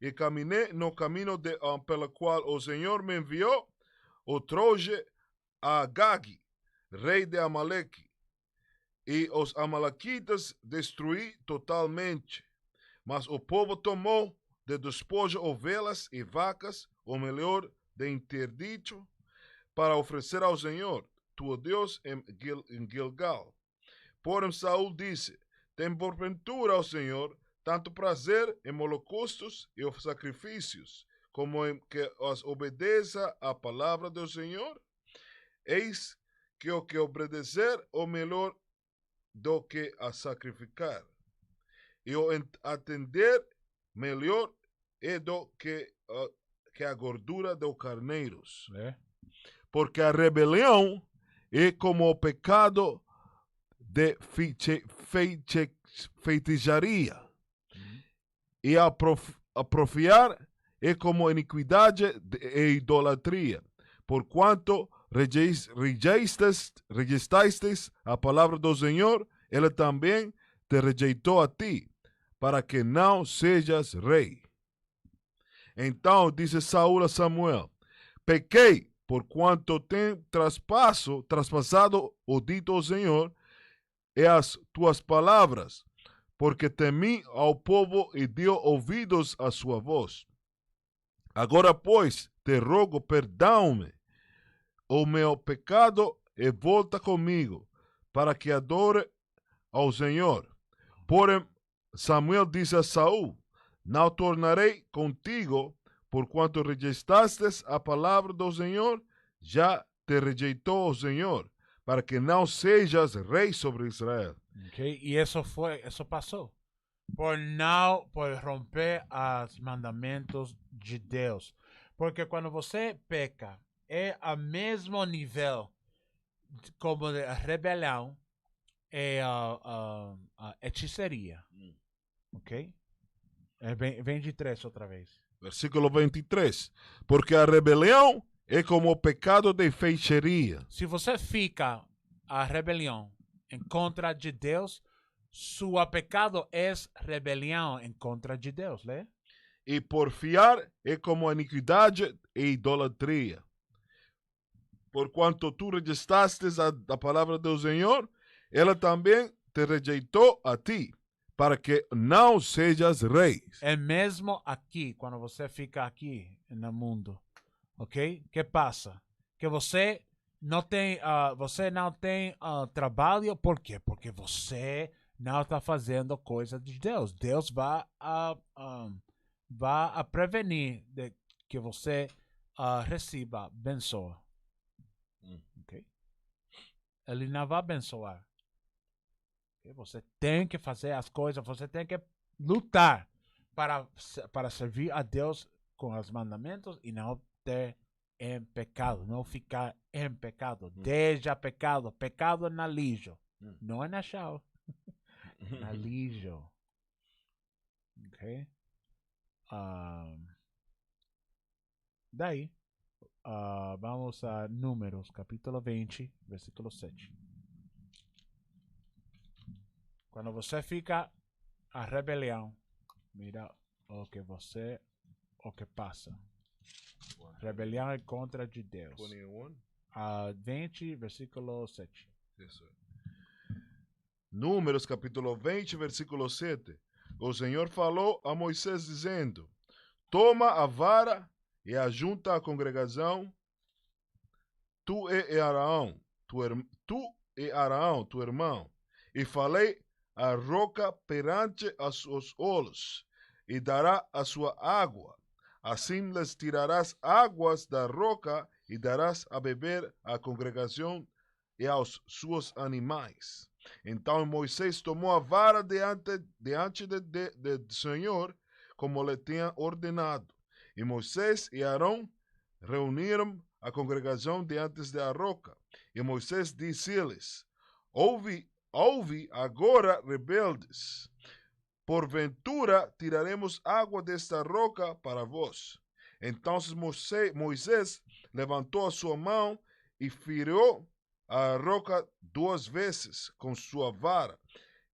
e caminhei no caminho pelo qual o Senhor me enviou, o trouxe a Agag, rei de Amaleque, e os amalequitas destruí totalmente. Mas o povo tomou de despojo ovelhas e vacas, o melhor de interdito, para oferecer ao Senhor, tu Deus, em Gilgal. Porém Saul disse: tem porventura ao Senhor tanto prazer em holocaustos e os sacrifícios, como em que os obedeça a palavra do Senhor? Eis que o que obedecer o melhor do que a sacrificar, e o atender melhor é do que a gordura dos carneiros. Porque a rebelião é como o pecado de feitiçaria, e a profiar é como iniquidade e idolatria, porquanto rejeitastes a palavra do Senhor, ele também te rejeitou a ti, para que não sejas rei. Então disse Saúl a Samuel: pequei, porquanto tenho traspassado o dito ao Senhor e as tuas palavras, porque temi ao povo e deu ouvidos à sua voz. Agora, pois, te rogo, perdão-me o meu pecado e volta comigo, para que adore ao Senhor. Porém, Samuel disse a Saul: não tornarei contigo, porquanto rejeitastes a palavra do Senhor, já te rejeitou o Senhor, para que não sejas rei sobre Israel. Okay? E isso passou. Por romper os mandamentos de Deus. Porque quando você peca, é ao mesmo nível como de rebelião e a hechiceria. Ok? 23 outra vez. Versículo 23. Porque a rebelião é como o pecado de feitiçaria. Se você fica a rebelião em contra de Deus, seu pecado é rebelião em contra de Deus, né? E porfiar é como iniquidade e idolatria. Porquanto tu rejeitaste a palavra do Senhor, ela também te rejeitou a ti, para que não sejas rei. É mesmo aqui, quando você fica aqui no mundo, ok? Que passa? Que você não tem trabalho, por quê? Porque você não está fazendo coisa de Deus. Deus vai a prevenir de que você receba benção. Okay? Ele não vai abençoar. Okay? Você tem que fazer as coisas, você tem que lutar para servir a Deus com os mandamentos e não ter em pecado, não ficar em pecado. Deixa pecado. Pecado é na lixo, não é na chão. Na lixo. Ok? Daí, vamos a Números, capítulo 20, versículo 7. Quando você fica a rebelião, mira o que passa. Rebelião é contra de Deus. 21. 20, versículo 7. Isso. Números capítulo 20, versículo 7. O Senhor falou a Moisés dizendo: toma a vara e ajunta a congregação, tu e Arão, tu irmão, e falei a roca perante a seus olhos, e dará a sua água. Assim les tirarás águas da roca e darás a beber à congregação e aos seus animais. Então Moisés tomou a vara diante do Senhor, como lhe tinha ordenado. E Moisés e Arão reuniram a congregação diante da roca. E Moisés disse-lhes: ouve agora, rebeldes. Porventura tiraremos água desta roca para vós. Então Moisés levantou a sua mão e feriu a roca 2 vezes com sua vara,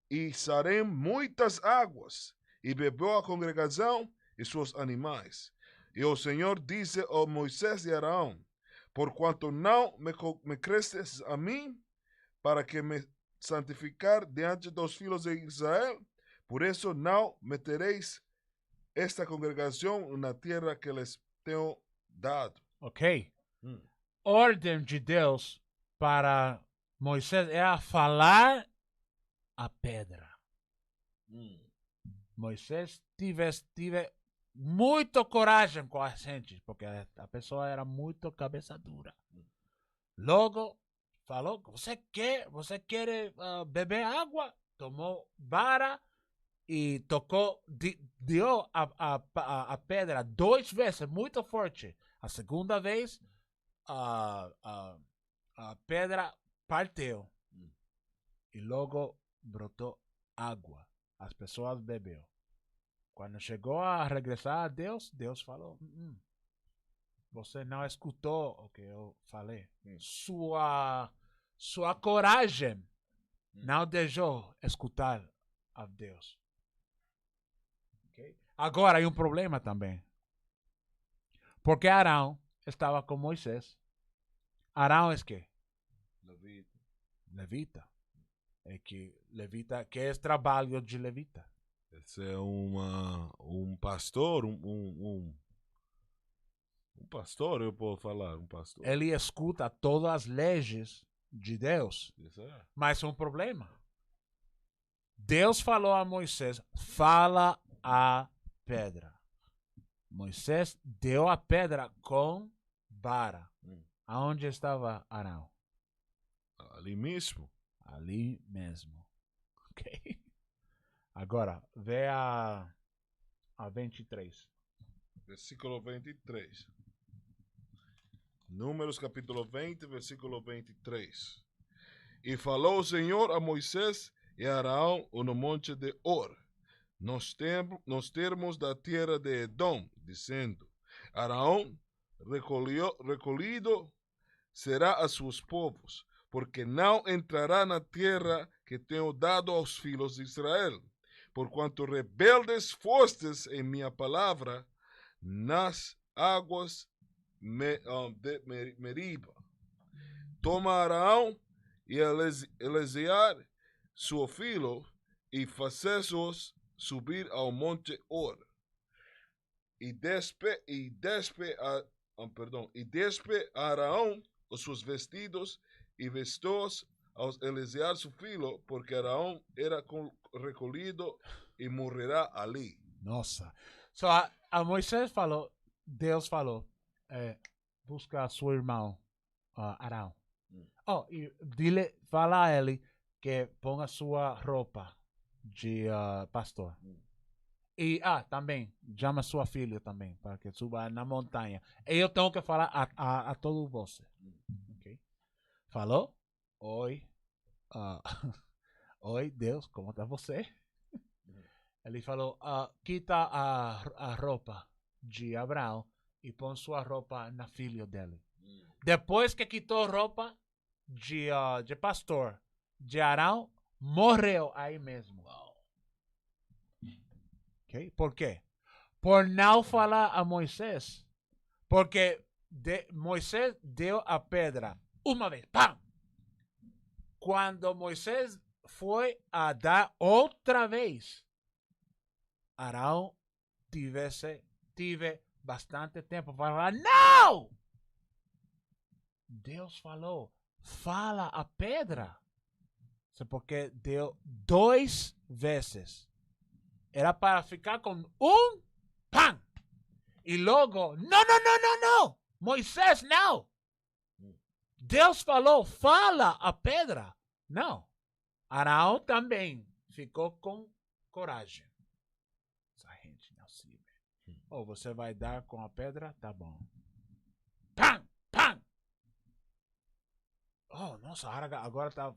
e saíram muitas águas, e bebeu a congregação e seus animais. E o Senhor disse a Moisés e Arão: porquanto não me crestes a mim, para que me santificar diante dos filhos de Israel, por isso não metereis esta congregação na terra que lhes tenho dado. Ok. Ordem de Deus para Moisés era falar a pedra. Moisés tive muito coragem com a gente, porque a pessoa era muito cabeça dura. Logo, falou: você quer beber água? Tomou vara e tocou, deu a pedra 2 vezes, muito forte. A segunda vez, a pedra partiu. E logo brotou água. As pessoas beberam. Quando chegou a regressar a Deus, Deus falou: você não escutou o que eu falei. Sua coragem não deixou escutar a Deus. Okay? Agora, há um problema também. Porque Arão estava com Moisés. Arão é que? Levita. É que levita, que é trabalho de levita. Esse é um pastor, um pastor, eu posso falar, um pastor. Ele escuta todas as leis de Deus. Mas um problema. Deus falou a Moisés: fala a pedra. Moisés deu a pedra com vara. Aonde estava Arão? Ali mesmo. Ali mesmo. Ok? Agora, vê a 23. Versículo 23. Números capítulo 20, versículo 23. E falou o Senhor a Moisés e a Arão no monte de Hor, nos termos da terra de Edom, dizendo: Arão recolhido será a seus povos, porque não entrará na terra que tenho dado aos filhos de Israel, porquanto rebeldes fostes em minha palavra nas águas de Meriba. Toma Arão e Eleazar, seu filho, e façais-os subir ao monte Hor. E despe a Arão os seus vestidos e vestou-os aos Eleazar seu filho, porque Arão era recolhido e morrerá ali. Nossa. So, a Moisés falou, Deus falou, busca seu irmão Arão. E fala a ele que ponga sua roupa de pastor. E, também, chama sua filha também, para que suba na montanha. E eu tenho que falar a todos vocês. Okay? Falou? Oi. Oi, Deus, como está você? Ele falou, quita a roupa de Abraão e põe sua roupa na filha dele. Depois que quitou a roupa de pastor de Arão, morreu aí mesmo. Okay? Por quê? Por não falar a Moisés. Porque Moisés deu a pedra uma vez. ¡Pam! Quando Moisés foi a dar outra vez, Arão tive bastante tempo para falar, não! Deus falou, fala a pedra. Porque deu 2 vezes. Era para ficar com pam! E logo, não! Moisés, não! Deus falou, fala a pedra. Não. Arão também ficou com coragem. Essa gente não se vê. Ou você vai dar com a pedra? Tá bom. Pam! Oh, nossa, agora tá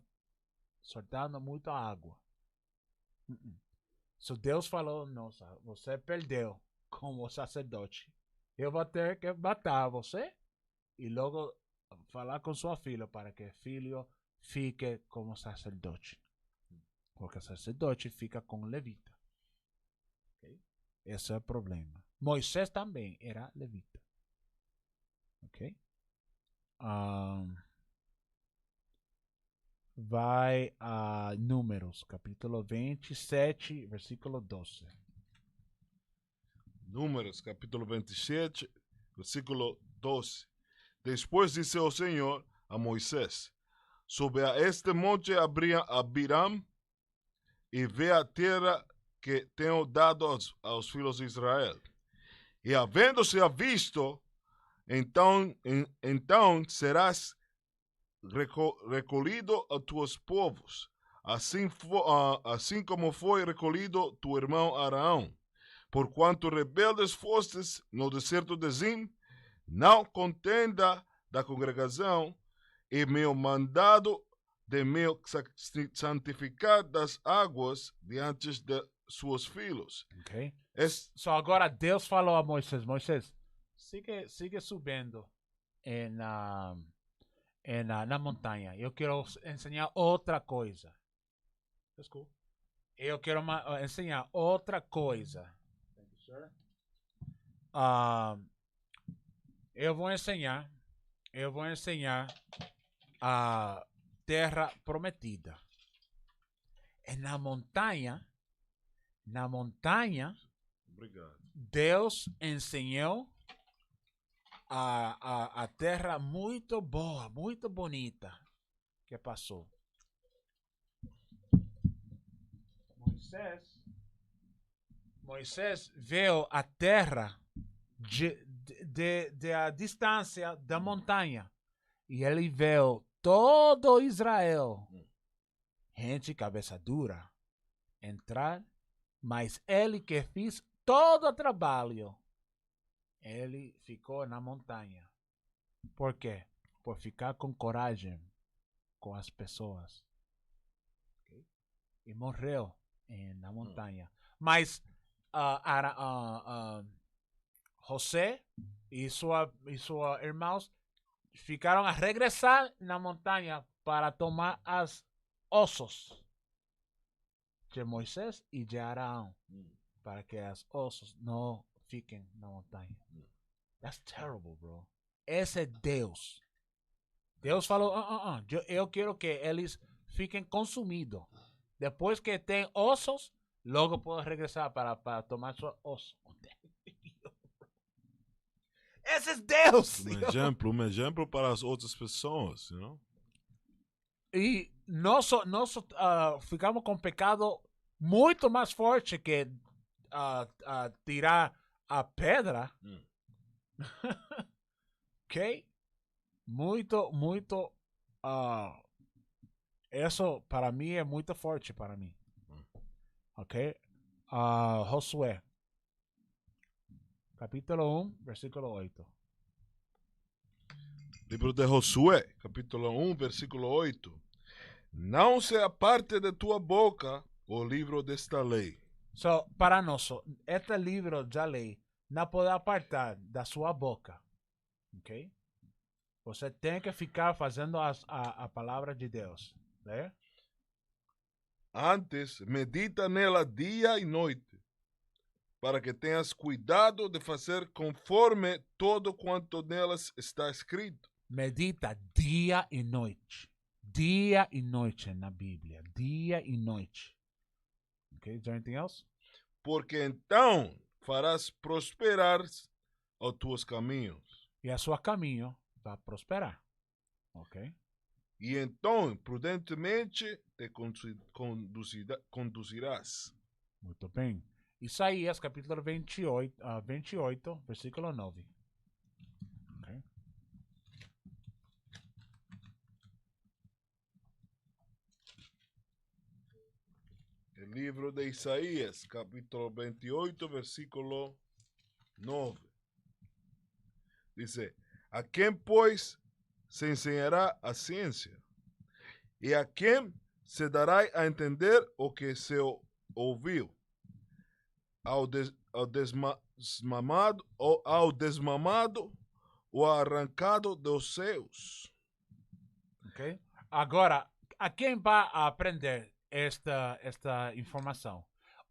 soltando muita água. So Deus falou, nossa, você perdeu como sacerdote. Eu vou ter que matar você e logo falar com sua filha para que filho fique como sacerdote. Porque sacerdote fica com levita. Okay? Esse é o problema. Moisés também era levita. Ok? Vai a Números, capítulo 27, versículo 12. Números, capítulo 27, versículo 12. Depois disse o Senhor a Moisés: Sobe a este monte Abiram e vê a terra que tenho dado aos filhos de Israel. E havendo-se visto, então serás recolhido a tus povos, assim como foi recolhido tu irmão Araão. Porquanto rebeldes fostes no deserto de Zim, não contenda da congregação, e meu mandado de me santificar das águas diante de seus filhos. Ok. So agora Deus falou a Moisés, siga subindo na montanha. Eu quero ensinar outra coisa. That's cool. Eu quero ensinar outra coisa. Thank you, sir. Eu vou ensinar a terra prometida. E na montanha, Obrigado. Deus ensinou a terra muito boa, muito bonita que passou. Moisés viu a terra de a distância da montanha e ele viu todo Israel, gente cabeça dura, entrar, mas ele que fez todo o trabalho. Ele ficou na montanha. Por quê? Por ficar com coragem com as pessoas. Okay? E morreu na montanha. Mas José e seus irmãos ficaram a regressar na montanha para tomar os ossos de Moisés e de Arão. Para que os ossos não fiquem na montanha. That's terrible, bro. Esse é Deus. Deus falou, eu quero que eles fiquem consumidos. Depois que tem ossos, logo pode regressar para tomar seus ossos. Esse é Deus. Um exemplo para as outras pessoas, you know? E nós ficamos com pecado muito mais forte que tirar a pedra. Ok? Muito. Isso para mim é muito forte para mim. Ok? Josué, capítulo 1, versículo 8. Livro de Josué, capítulo 1, versículo 8. Não se aparte de tua boca o livro desta lei. So, para nós, este livro da lei não pode apartar da sua boca. Ok? Você tem que ficar fazendo a palavra de Deus. Né? Antes, medita nela dia e noite, para que tenhas cuidado de fazer conforme todo quanto nelas está escrito. Medita dia e noite. Dia e noite na Bíblia. Dia e noite. Okay, is there anything else? Porque então farás prosperar os teus caminhos. E a seu caminho vai prosperar. Ok? E então, prudentemente, te conduzirás. Muito bem. Isaías, capítulo 28, versículo 9. Okay. El livro de Isaías, capítulo 28, versículo 9. Dice, ¿a quién pues se enseñará a ciencia? ¿Y a quién se dará a entender o que se ouviu? Ao desmamado ou arrancado dos seus? Ok? Agora, a quem vai aprender esta informação?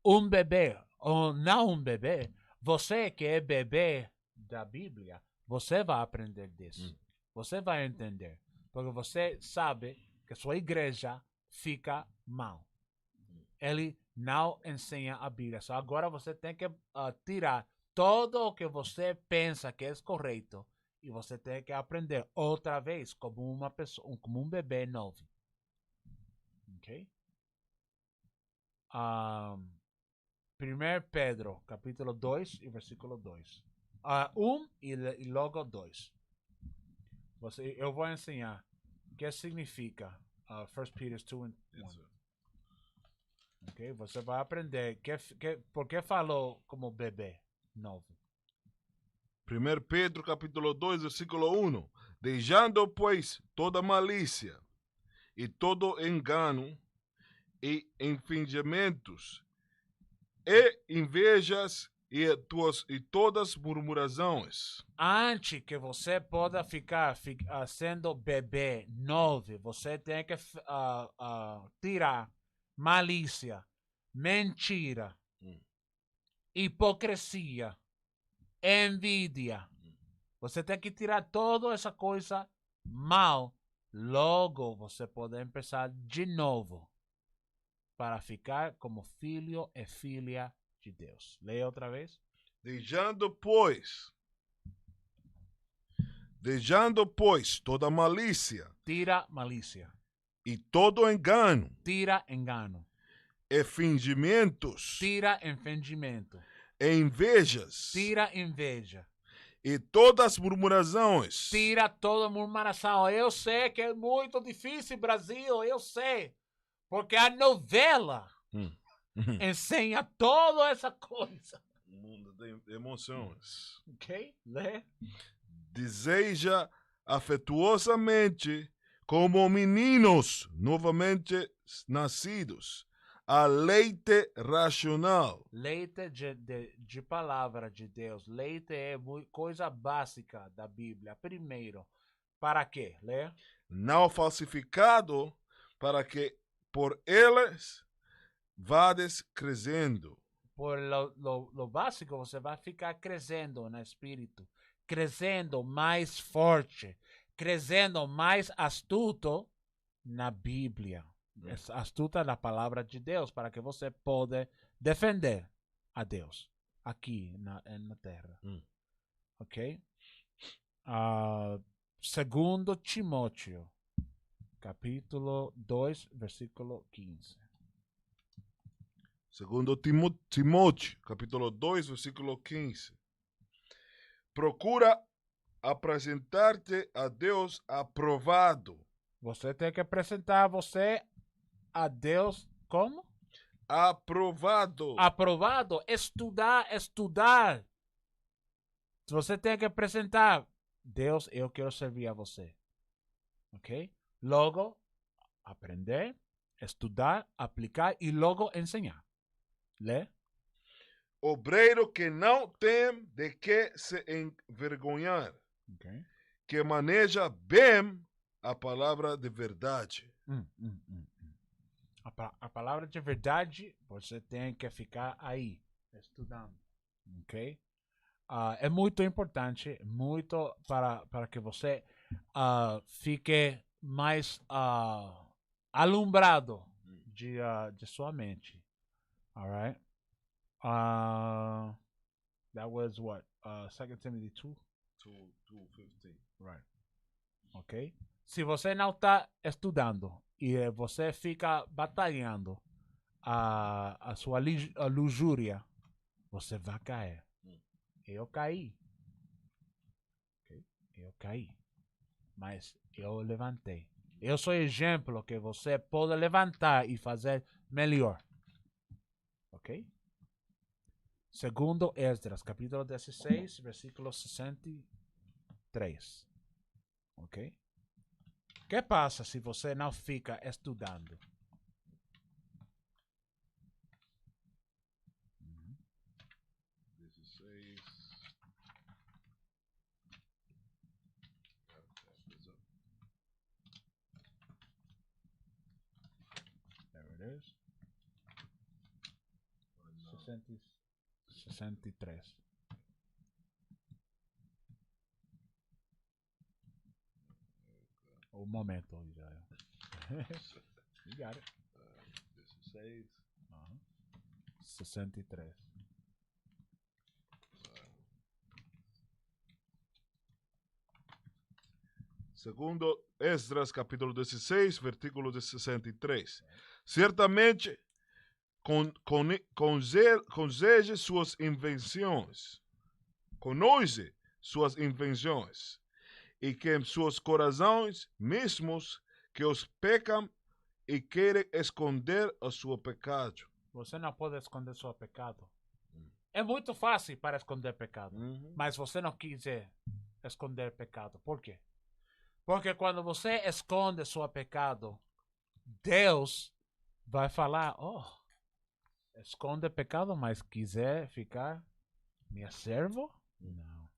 Um bebê ou não um bebê? Você que é bebê da Bíblia, você vai aprender disso. Você vai entender. Porque você sabe que sua igreja fica mal. Ele não ensina a Bíblia. So, agora você tem que tirar tudo o que você pensa que é correto e você tem que aprender outra vez como uma pessoa, como um bebê novo. Ok? 1 Pedro, capítulo 2 e versículo 2. 1 e logo 2. Eu vou ensinar o que significa 1 Peter 2 e 1. Okay? Você vai aprender por que falou como bebê novo. 1 Pedro capítulo 2, versículo 1. Deixando, pois, toda malícia e todo engano e fingimentos e invejas e todas murmurações. Antes que você possa ficar sendo bebê novo, você tem que tirar malícia, mentira, hipocrisia, envidia. Você tem que tirar toda essa coisa mal. Logo você pode começar de novo para ficar como filho e filha de Deus. Leia outra vez. Deixando, pois, toda malícia. Tira malícia. E todo engano. Tira engano. E fingimentos. Tira fingimento. E invejas. Tira inveja. E todas murmurações. Tira toda murmuração. Eu sei que é muito difícil, Brasil. Eu sei. Porque a novela ensina toda essa coisa. Mundo de emoções. Ok? Lê. Deseja afetuosamente como meninos novamente nascidos, a leite racional. Leite de palavra de Deus. Leite é coisa básica da Bíblia. Primeiro, para quê? Lê. Não falsificado, para que por eles vades crescendo. Por lo básico, você vai ficar crescendo no espírito. Crescendo mais forte. Crescendo mais astuto na Bíblia. Astuta na palavra de Deus, para que você possa defender a Deus aqui na terra. Ok? 2 Timóteo, capítulo 2, versículo 15. 2 Timóteo, capítulo 2, versículo 15. Procura apresentar-te a Deus aprovado. Você tem que apresentar você a Deus como? Aprovado. Aprovado. Estudar. Você tem que apresentar, Deus, eu quero servir a você. Ok? Logo, aprender, estudar, aplicar e logo ensinar. Lê? Obreiro que não tem de que se envergonhar, Ok. que maneja bem a palavra de verdade. A palavra de verdade, você tem que ficar aí, estudando. Ok? É muito importante, muito para que você fique mais alumbrado de sua mente. Alright? That was what? 2 Timothy 2? 2:15. Right. Ok? Se você não está estudando e você fica batalhando a sua luxúria, você vai cair. Eu caí. Okay? Eu caí. Mas eu levantei. Eu sou exemplo que você pode levantar e fazer melhor. Ok? Segundo Esdras, capítulo 16, versículo 63. Ok? O que passa se você não fica estudando? 16. There it is. 63. O momento já é. You got it. 16. 63. Segundo Esdras, capítulo 16, versículo 63. Certamente, conheça suas invenções. Conhece suas invenções. E que em seus corações mesmos que os pecam e querem esconder o seu pecado. Você não pode esconder seu pecado. É muito fácil para esconder pecado. Mas você não quiser esconder pecado. Por quê? Porque quando você esconde seu pecado, Deus vai falar, esconde pecado, mas quiser ficar minha servo? Não.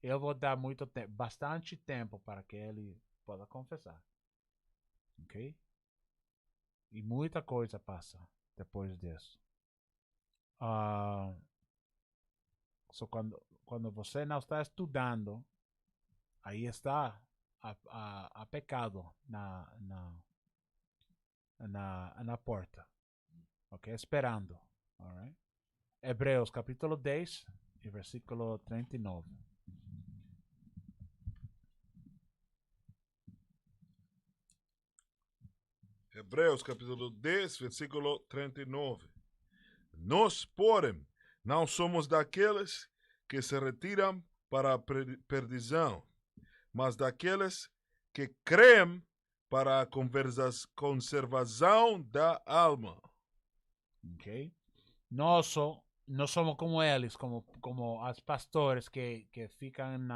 Eu vou dar muito tempo, bastante tempo para que ele possa confessar. Ok? E muita coisa passa depois disso. Quando você não está estudando, aí está a pecado na porta. Ok? Esperando. Alright? Hebreus capítulo 10 e versículo 39. Hebreus capítulo 10, versículo 39. Nós, porém, não somos daqueles que se retiram para a perdição, mas daqueles que creem para a conservação da alma. Ok? Nós somos como eles, como os pastores que ficam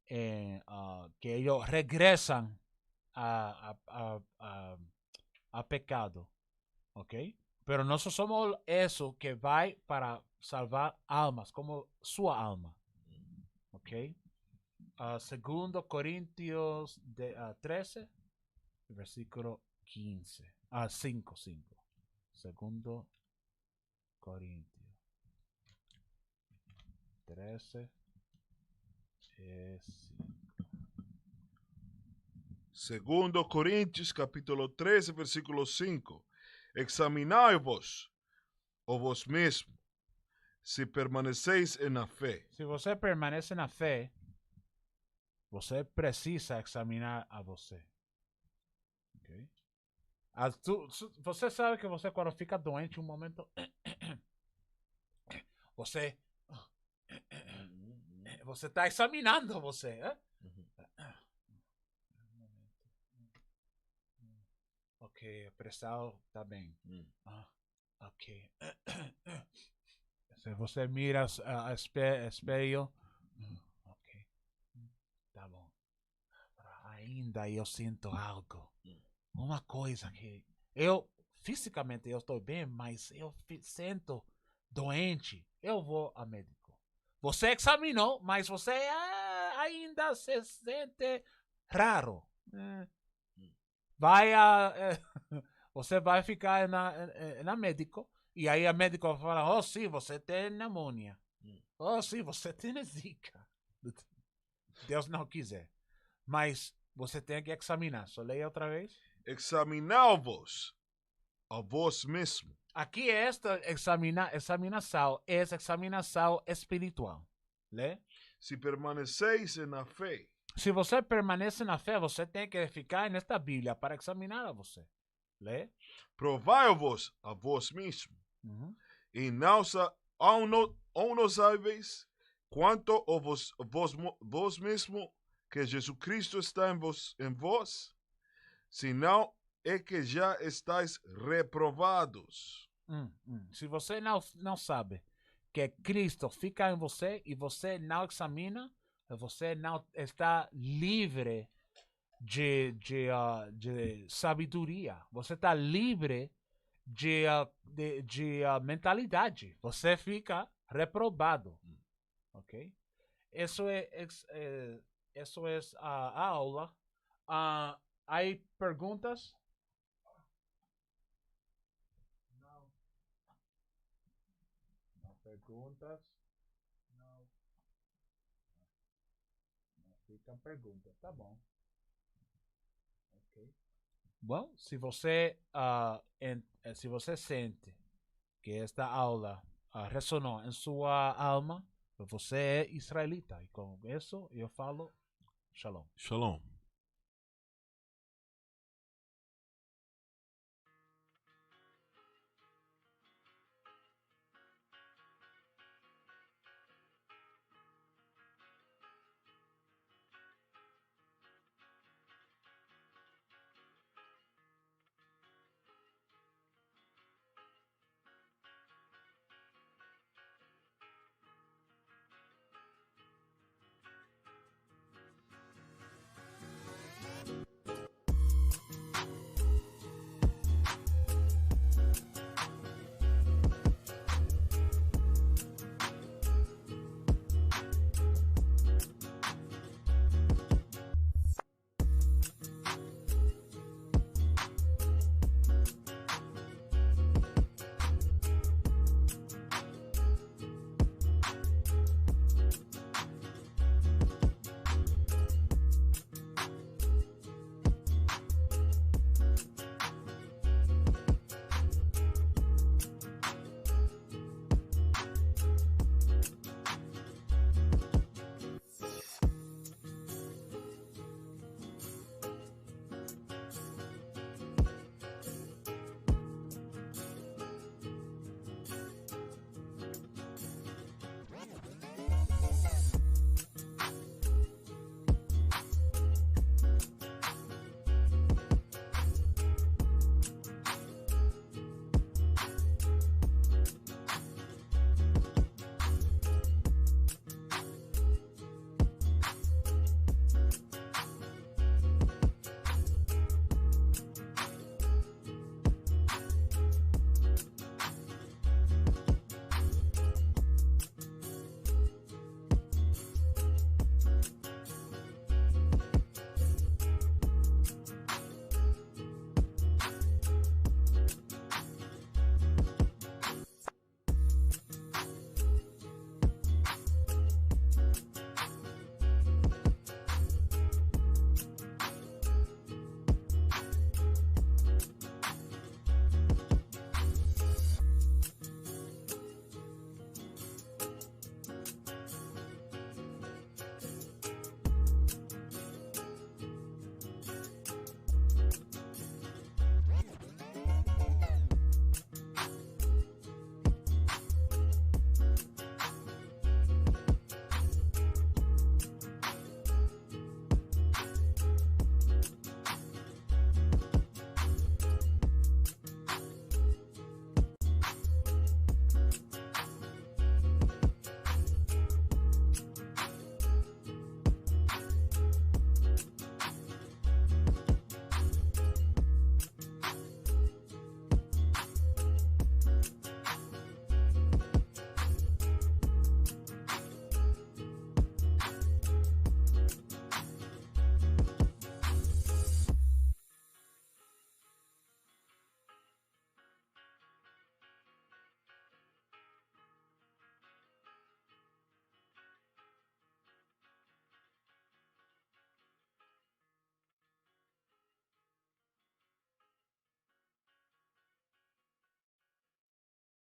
que ellos regresan a pecado, ¿ok? Pero nosotros somos eso que va para salvar almas, como su alma, ¿ok? Segundo Corintios 13, versículo 15, 5. Segundo Corintios 13, 5. Segundo Coríntios, capítulo 13, versículo 5. Examinai-vos a vós mesmos, se permaneceis na fé. Se você permanece na fé, você precisa examinar a você. Okay? Você sabe que você, quando fica doente, um momento. Você está examinando você. Ok, a pressão tá bem. Ok. Se você mira a espelho, ok, tá bom. Ainda eu sinto algo. Uma coisa que fisicamente eu estou bem, mas eu sinto doente. Eu vou a médico. Você examinou, mas você ainda se sente raro. Você vai ficar na médico e aí a médico vai falar, oh sim, você tem pneumonia. Oh sim, você tem zika. Deus não quiser. Mas você tem que examinar. Só leia outra vez. Examinai-vos a vós mesmo. Aqui esta examinação é examinação espiritual. Lê? Se permaneceis na fé, Se você permanece na fé, você tem que ficar nesta Bíblia para examinar a você. Lê? provai-vos a vós mesmo. E não sabéis quanto a vós mesmo que Jesus Cristo está em vós, senão é que já estáis reprovados. Se você não sabe que Cristo fica em você e você não examina, você não está livre de sabedoria. Você está livre de mentalidade. Você fica reprovado. Ok? Isso é a aula. Há perguntas? Não perguntas? Não ficam perguntas. Tá bom. Ok. Bom, se você sente que esta aula ressonou em sua alma, você é israelita. E com isso eu falo shalom. Shalom.